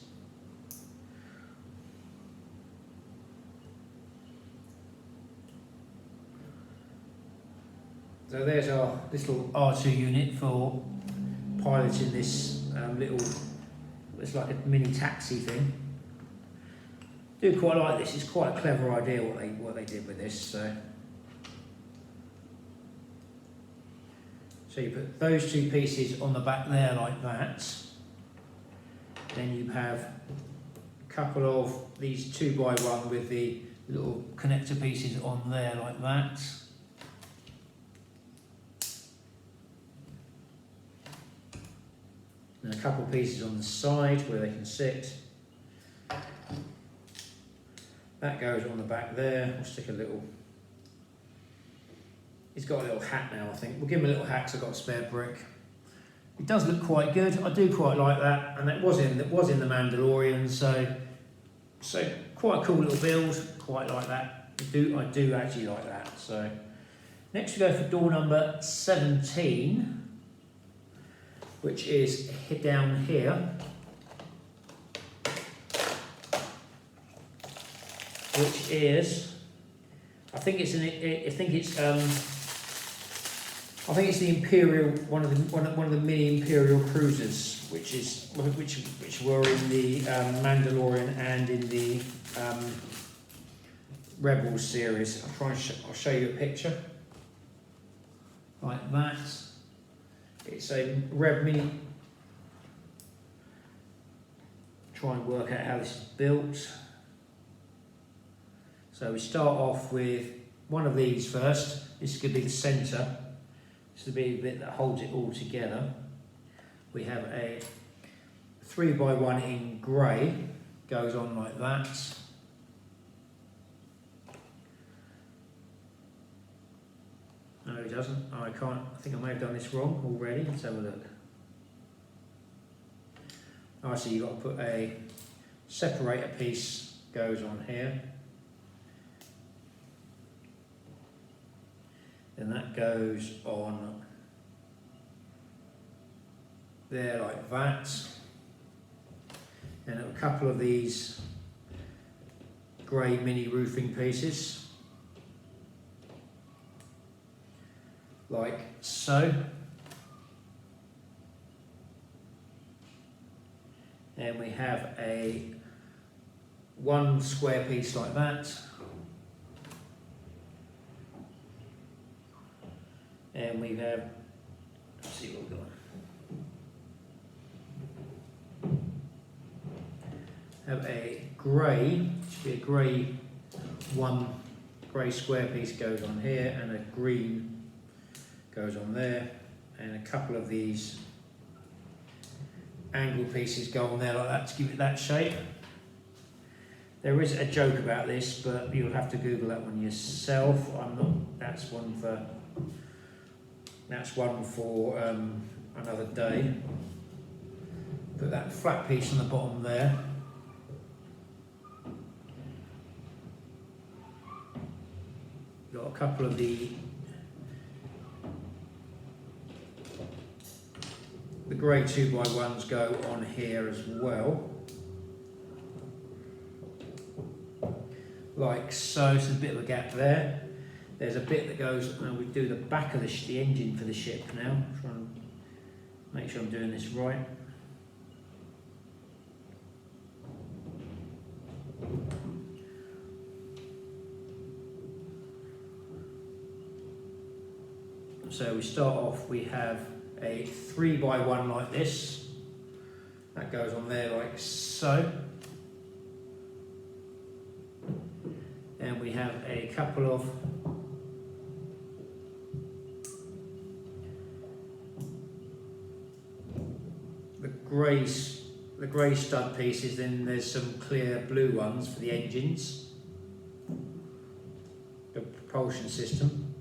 So there's our little R2 unit for piloting this little, it's like a mini taxi thing. Do quite like this. It's quite a clever idea what they did with this. So you put those two pieces on the back there like that. Then you have a couple of these 2x1 with the little connector pieces on there like that. And a couple of pieces on the side where they can sit. That goes on the back there. We'll stick a little. He's got a little hat now, I think. We'll give him a little hat because I've got a spare brick. It does look quite good. I do quite like that, and that was in the Mandalorian, so quite a cool little build. Quite like that. I do actually like that. So next we go for door number 17, which is down here. Which is, I think it's the Imperial, one of the mini Imperial cruisers, which were in the Mandalorian and in the Rebels series. I'll show you a picture like that. It's a Red Mini. Try and work out how this is built. So we start off with one of these first. This is going to be the centre. This will be the bit that holds it all together. We have a 3x1 in grey, goes on like that. No, it doesn't. Oh, I can't. I think I may have done this wrong already. Let's have a look. Oh, so you've got to put a separator piece, goes on here. Then that goes on there like that. And a couple of these grey mini roofing pieces, like so. Then we have a one square piece like that. And we have, let's see what we've got. Have a grey, should be a grey one grey square piece goes on here, and a green goes on there, and a couple of these angle pieces go on there like that to give it that shape. There is a joke about this, but you'll have to Google that one yourself. That's one for another day. Put that flat piece on the bottom there. Got a couple of the grey 2x1s go on here as well. Like so, there's a bit of a gap there. There's a bit that goes, and we do the back of the engine for the ship now. Try and make sure I'm doing this right. So we start off, we have a 3x1 like this. That goes on there like so. And we have a couple of the grey stud pieces, then there's some clear blue ones for the engines, the propulsion system.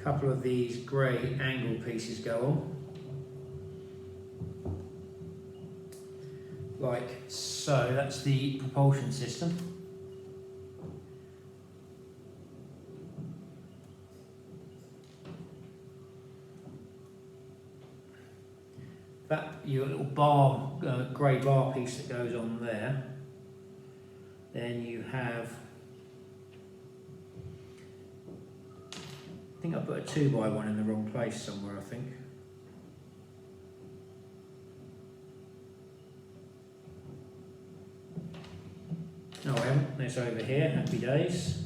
A couple of these grey angle pieces go on. Like so, that's the propulsion system. That your little bar, grey bar piece that goes on there. Then you have, I think I put a 2x1 in the wrong place somewhere, I think. No, I haven't. It's over here. Happy days.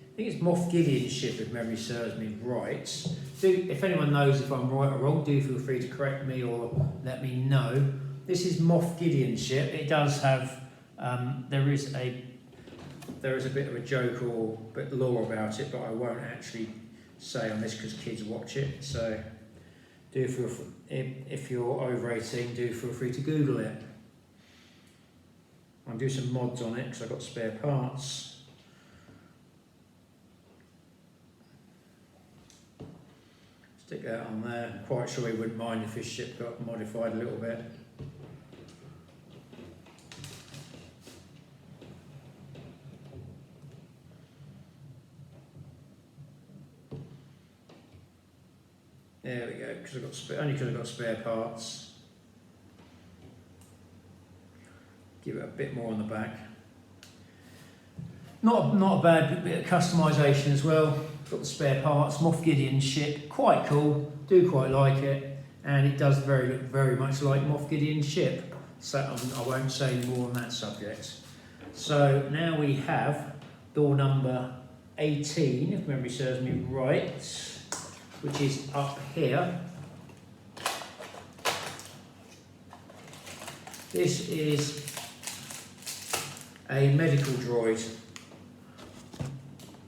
I think it's Moff Gideon's ship, if memory serves me right. If anyone knows if I'm right or wrong, do feel free to correct me or let me know. This is Moff Gideon's ship. It does have, there is a bit of a joke or a bit of lore about it, but I won't actually say on this because kids watch it. So do feel if you're over 18, do feel free to Google it. I'll do some mods on it because I've got spare parts. Stick that on there. I'm quite sure he wouldn't mind if his ship got modified a little bit. There we go, because only because I've got spare parts. Give it a bit more on the back. Not a bad bit of customisation as well. Got the spare parts. Moff Gideon's ship, quite cool. Do quite like it, and it does look very much like Moff Gideon's ship. So I won't say more on that subject. So now we have door number 18, if memory serves me right, which is up here. This is a medical droid,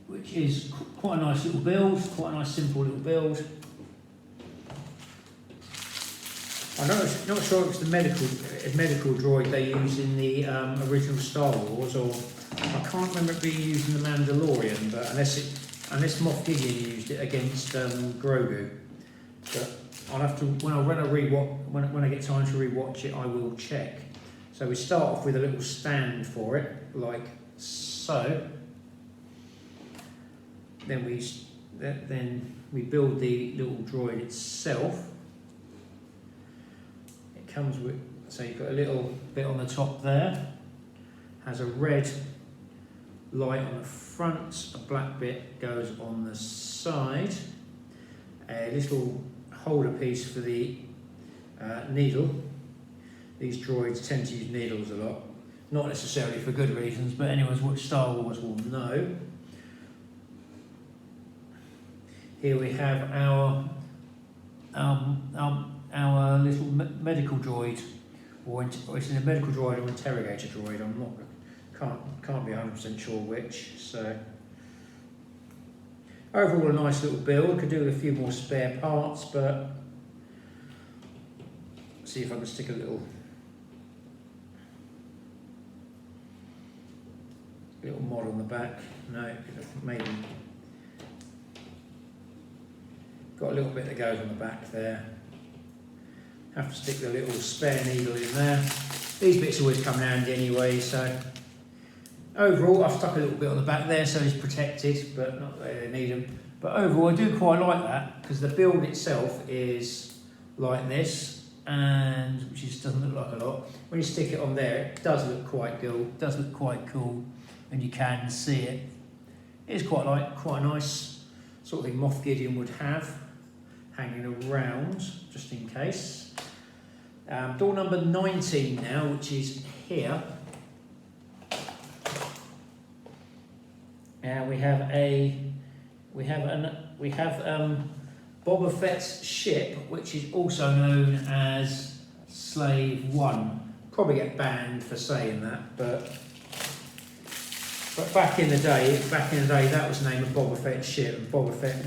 which is quite a nice little build, quite a nice simple little build. I'm not sure if it's the medical droid they use in the original Star Wars, or I can't remember it being used in the Mandalorian, but unless Moff Gideon used it against Grogu. But I'll have to when I get time to rewatch it, I will check. So we start off with a little stand for it, like so. Then we build the little droid itself. It comes with, so you've got a little bit on the top there. Has a red light on the front, a black bit goes on the side. A little holder piece for the needle. These droids tend to use needles a lot. Not necessarily for good reasons, but anyone who's watched Star Wars will know. Here we have our little medical droid, or it's a medical droid or interrogator droid. Can't be 100% sure which. So overall, a nice little build. Could do with a few more spare parts, but see if I can stick a little mod on the back. No, maybe. Got a little bit that goes on the back there. Have to stick the little spare needle in there. These bits always come handy anyway, so overall I've stuck a little bit on the back there so it's protected, but not that they need them. But overall I do quite like that, because the build itself is like this, and which just doesn't look like a lot. When you stick it on there, it does look quite cool, and you can see it. It's quite a nice sort of thing Moff Gideon would have hanging around, just in case. Door number 19 now, which is here. And we have Boba Fett's ship, which is also known as Slave 1. Probably get banned for saying that, but But back in the day, that was the name of Boba Fett's ship, and Boba Fett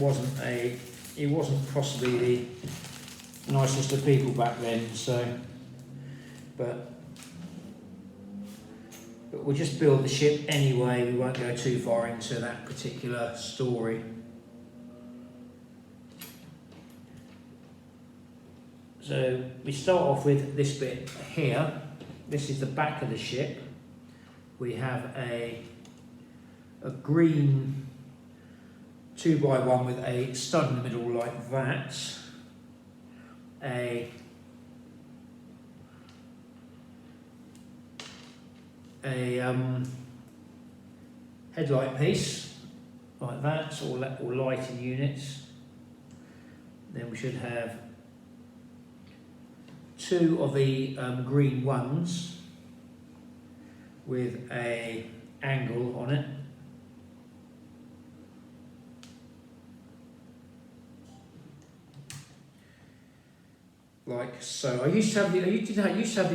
he wasn't possibly the nicest of people back then. So, but we'll just build the ship anyway. We won't go too far into that particular story. So we start off with this bit here. This is the back of the ship. We have a green 2x1 with a stud in the middle like that. A headlight piece like that, or lighting units. Then we should have two of the green ones with a angle on it. Like so. I used to have the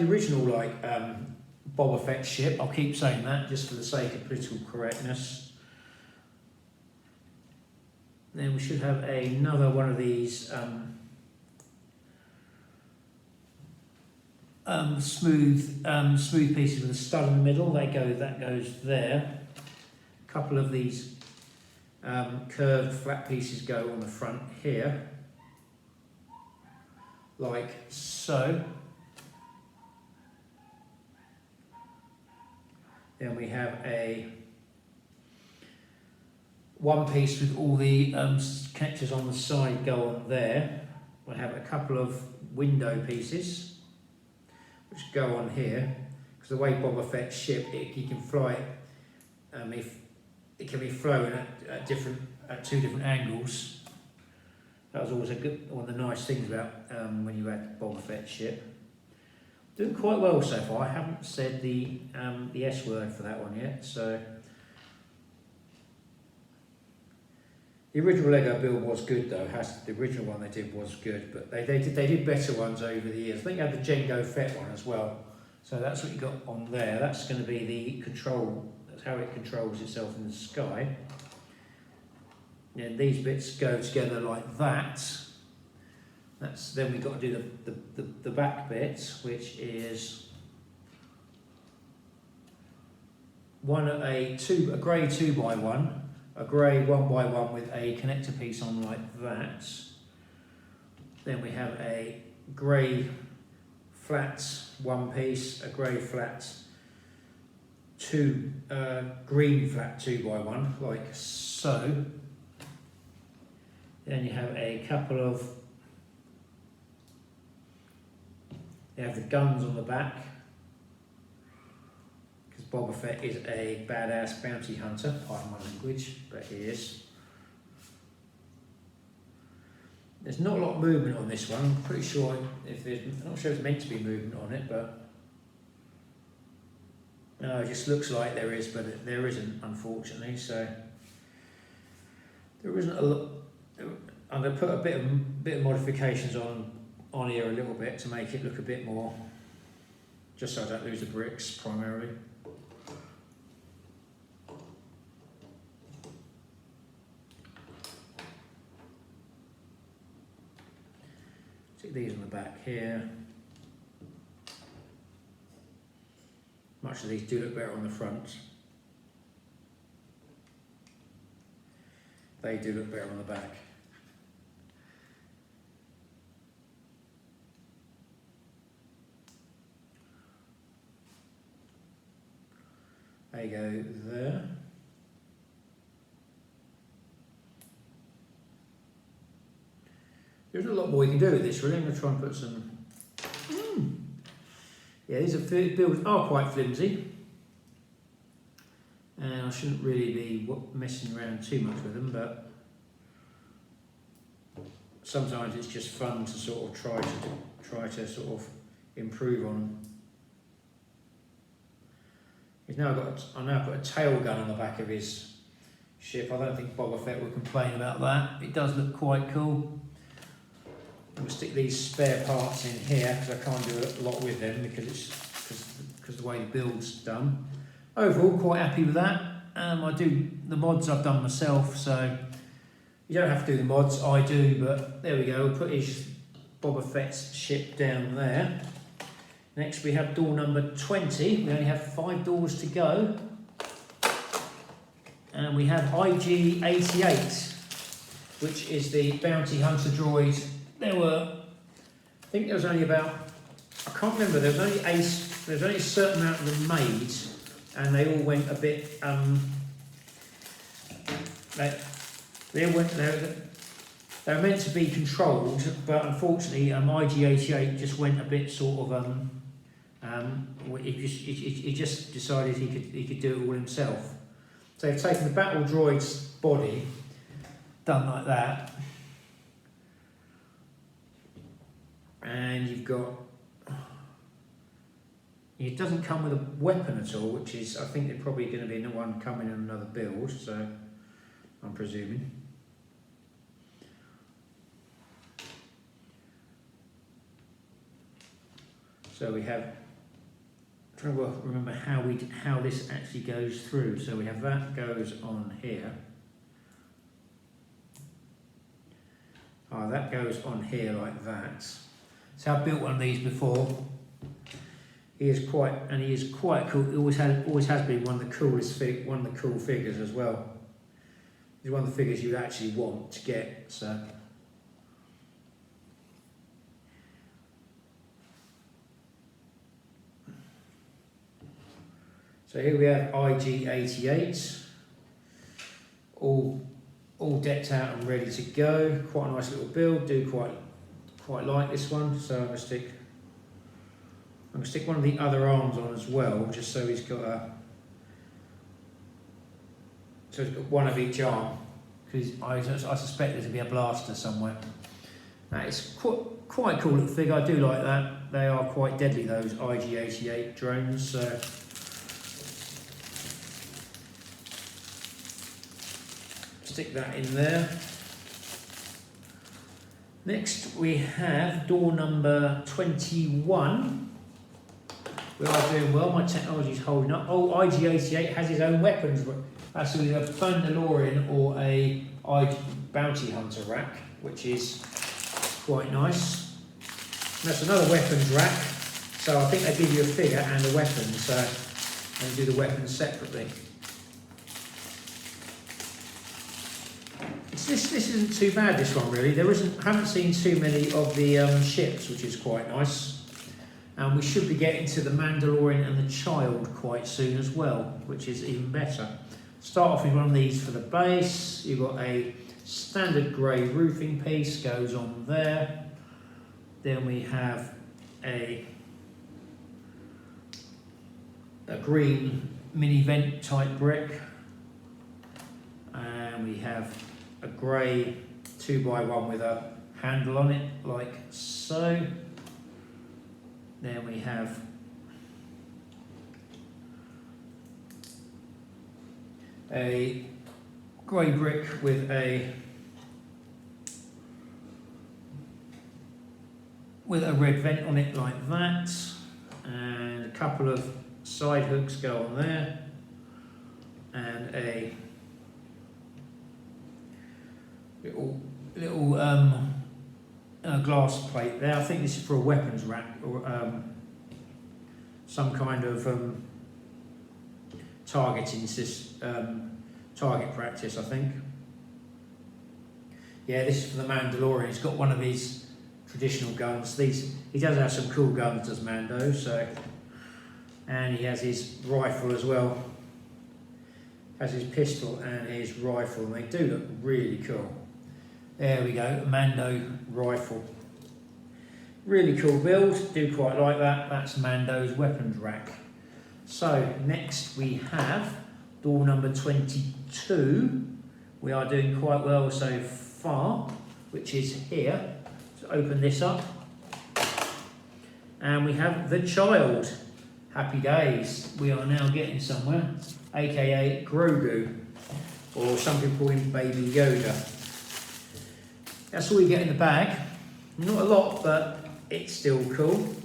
original like Boba Fett ship. I'll keep saying that just for the sake of political correctness. Then we should have another one of these smooth pieces with a stud in the middle. That goes there. A couple of these curved flat pieces go on the front here, like so. Then we have one piece with all the connectors on the side go on there. We'll have a couple of window pieces which go on here, because the way Boba Fett's ship, he can fly it. It can be flown at two different angles. That was always one of the nice things about when you had Boba Fett's ship. Doing quite well so far. I haven't said the S word for that one yet. So the original Lego build was good though. The original one they did was good, but they did better ones over the years. I think you had the Jango Fett one as well. So that's what you got on there. That's going to be the control. That's how it controls itself in the sky. And these bits go together like that. Then we've got to do the back bit, which is a grey 2x1, a grey 1x1 with a connector piece on like that. Then we have a grey flat one piece, a grey flat green flat 2x1 like so. Then you have a couple of. You have the guns on the back, because Boba Fett is a badass bounty hunter, pardon my language, but he is. There's not a lot of movement on this one. I'm pretty sure I'm not sure if it's meant to be movement on it, but no, it just looks like there is, but there isn't, unfortunately. So there isn't a lot. I'm going to put a bit of modifications on here a little bit to make it look a bit more, just so I don't lose the bricks primarily. Stick these on the back here. Much of these do look better on the front. They do look better on the back. They go there. There's not a lot more you can do with this really. I'm going to try and put some... Yeah, these builds are quite flimsy. And I shouldn't really be messing around too much with them, but sometimes it's just fun to sort of try to sort of improve on them. I now put a tail gun on the back of his ship. I don't think Boba Fett would complain about that. It does look quite cool. We'll stick these spare parts in here because I can't do a lot with them because the way the build's done. Overall, quite happy with that. I do the mods I've done myself, so you don't have to do the mods, I do, but there we go. We'll put his Boba Fett's ship down there. Next we have door number 20. We only have 5 doors to go. And we have IG-88, which is the bounty hunter droid. I think there was only about, I can't remember, there was only a certain amount of them made, and they all went a bit, they were meant to be controlled, but unfortunately IG-88 just went a bit sort of, he just decided he could do it all himself. So they've taken the battle droid's body, done like that, and you've got, it doesn't come with a weapon at all, which is, I think they're probably going to be one coming in another build, so I'm presuming. So we have, I'm trying to remember how this actually goes through. So we have that goes on here. Oh, that goes on here like that. So I've built one of these before. He is quite cool. He always has been one of the coolest one of the cool figures as well. He's one of the figures you'd actually want to get. So here we have IG-88, all decked out and ready to go. Quite a nice little build. Do quite like this one. So I'm gonna stick one of the other arms on as well, just so he's got one of each arm, because I suspect there's gonna be a blaster somewhere. That is quite a cool little figure. I do like that. They are quite deadly, those IG-88 drones. So stick that in there. Next we have door number 21. We are doing well, my technology is holding up. Oh, IG-88 has his own weapons. That's either a Mandalorian or a bounty hunter rack, which is quite nice. And that's another weapons rack. So I think they give you a figure and a weapon, so and do the weapons separately. This isn't too bad, this one really. Haven't seen too many of the ships, which is quite nice. And we should be getting to the Mandalorian and the Child quite soon as well, which is even better. Start off with one of these for the base. You've got a standard grey roofing piece, goes on there. Then we have a green mini vent type brick. And we have a grey 2x1 with a handle on it, like so. Then we have a grey brick with a red vent on it, like that, and a couple of side hooks go on there, and a little glass plate there. I think this is for a weapons rack or some kind of targeting target practice, I think. Yeah, this is for the Mandalorian. He's got one of his traditional guns. He does have some cool guns, does Mando, so, and he has his rifle as well. Has his pistol and his rifle, and they do look really cool. There we go, a Mando rifle. Really cool build, do quite like that. That's Mando's weapons rack. So next we have door number 22. We are doing quite well so far, which is here. So open this up. And we have the Child. Happy days. We are now getting somewhere, aka Grogu, or some people call him Baby Yoda. That's all you get in the bag. Not a lot, but it's still cool.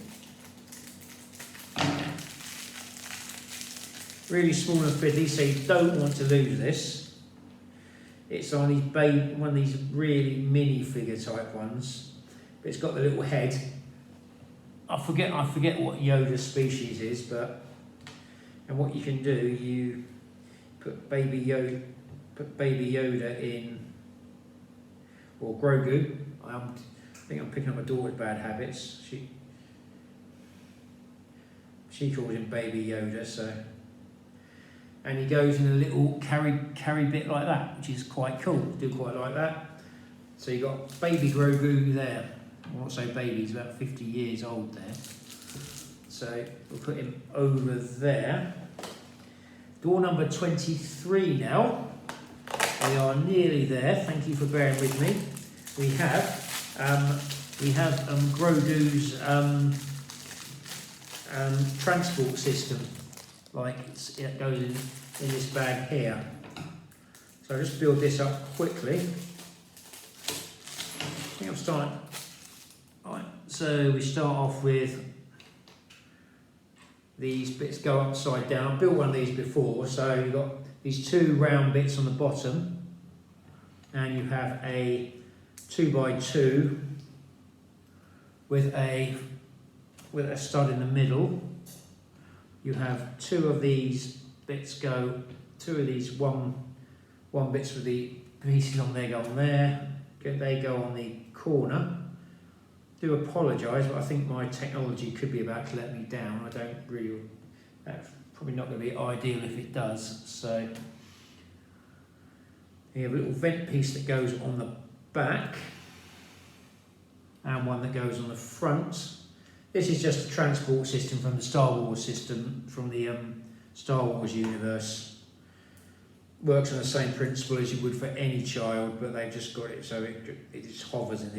Really small and fiddly, so you don't want to lose this. It's on these one of these really mini figure type ones, but it's got the little head. I forget what Yoda's species is, but and what you can do, you put baby Yoda in, or Grogu. I think I'm picking up my daughter's bad habits. She calls him Baby Yoda, so. And he goes in a little carry bit like that, which is quite cool. Do quite like that. So you got baby Grogu there. I won't say baby, he's about 50 years old there. So we'll put him over there. Door number 23 now. We are nearly there. Thank you for bearing with me. We have Grogu's transport system. Like it goes in this bag here. So I'll just build this up quickly. I think I'm starting. Alright, so we start off with these bits go upside down. I've built one of these before, so you've got these two round bits on the bottom, and you have a 2x2 with a stud in the middle. You have two of these bits one bits with the pieces on there go on there, they go on the corner. Do apologise, but I think my technology could be about to let me down. I don't really, that's probably not going to be ideal if it does. So you have a little vent piece that goes on the back and one that goes on the front. This is just a transport system from the Star Wars system, from the Star Wars universe. Works on the same principle as you would for any child, but they've just got it so it just hovers in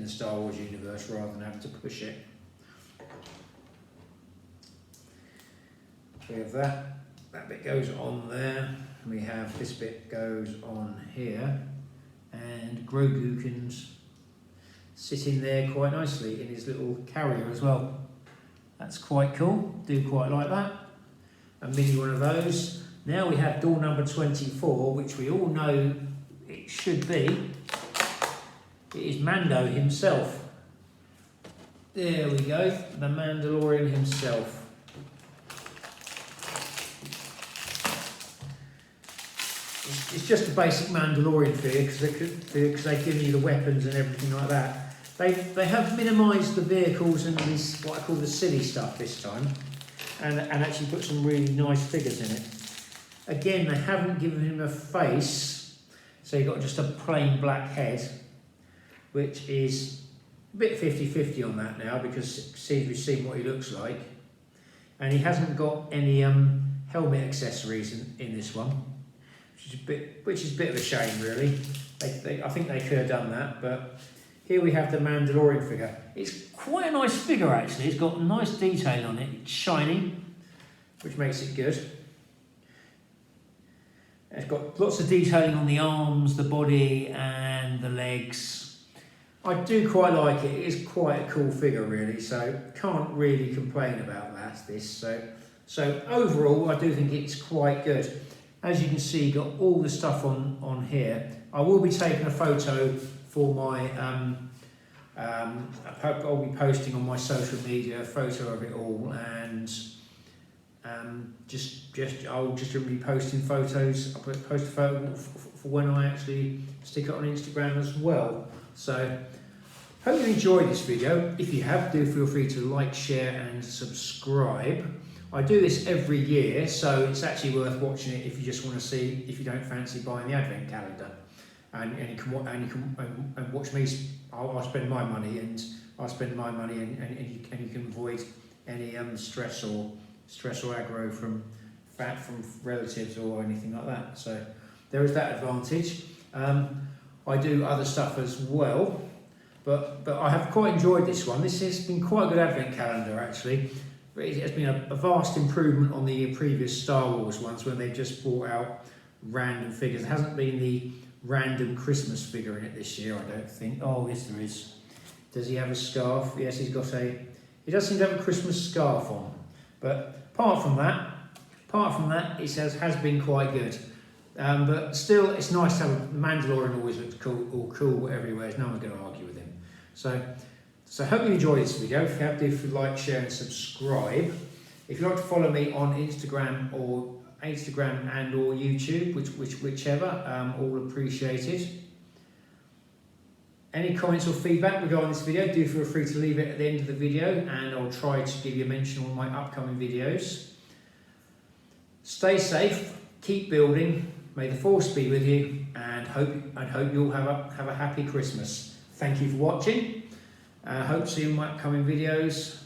the Star Wars universe rather than having to push it. We have that bit goes on there. We have this bit goes on here, and Grogu can sit in there quite nicely in his little carrier as well. That's quite cool, do quite like that. A mini one of those. Now we have door number 24, which we all know it should be. It is Mando himself. There we go, the Mandalorian himself. It's just a basic Mandalorian figure because they've given you the weapons and everything like that. They have minimised the vehicles and this what I call the silly stuff this time, and actually put some really nice figures in it. Again, they haven't given him a face, so you've got just a plain black head, which is a bit 50-50 on that now because we've seen what he looks like, and he hasn't got any helmet accessories in this one, which is a bit of a shame really. I think they could have done that, but. Here we have the Mandalorian figure. It's quite a nice figure actually. It's got nice detail on it. It's shiny, which makes it good. It's got lots of detailing on the arms, the body, and the legs. I do quite like it. It is quite a cool figure really, so can't really complain about that. So overall, I do think it's quite good. As you can see, you've got all the stuff on here. I will be taking a photo for my, I'll be posting on my social media a photo of it all, and I'll just be posting photos. I'll post a photo for when I actually stick it on Instagram as well. So, hope you enjoyed this video. If you have, do feel free to like, share and subscribe. I do this every year, so it's actually worth watching it if you just want to see, if you don't fancy buying the advent calendar. And you can watch me. I'll spend my money, and you can avoid any stress or aggro from relatives or anything like that. So there is that advantage. I do other stuff as well, but I have quite enjoyed this one. This has been quite a good advent calendar actually. It has been a vast improvement on the previous Star Wars ones when they just brought out random figures. There hasn't been the random Christmas figure in it this year, I don't think. Oh, yes there is. Does he have a scarf? Yes, he does seem to have a Christmas scarf on. But apart from that, Apart from that, it has been quite good. But still, it's nice to have a Mandalorian. Always looks cool everywhere. No one's going to argue with him. So hope you enjoyed this video. If you have, do like, share and subscribe. If you'd like to follow me on Instagram and or YouTube, whichever, all appreciated. Any comments or feedback regarding this video, do feel free to leave it at the end of the video, and I'll try to give you a mention on my upcoming videos. Stay safe, keep building, may the force be with you, and hope you'll have a happy Christmas. Thank you for watching. Hope to see you in my upcoming videos.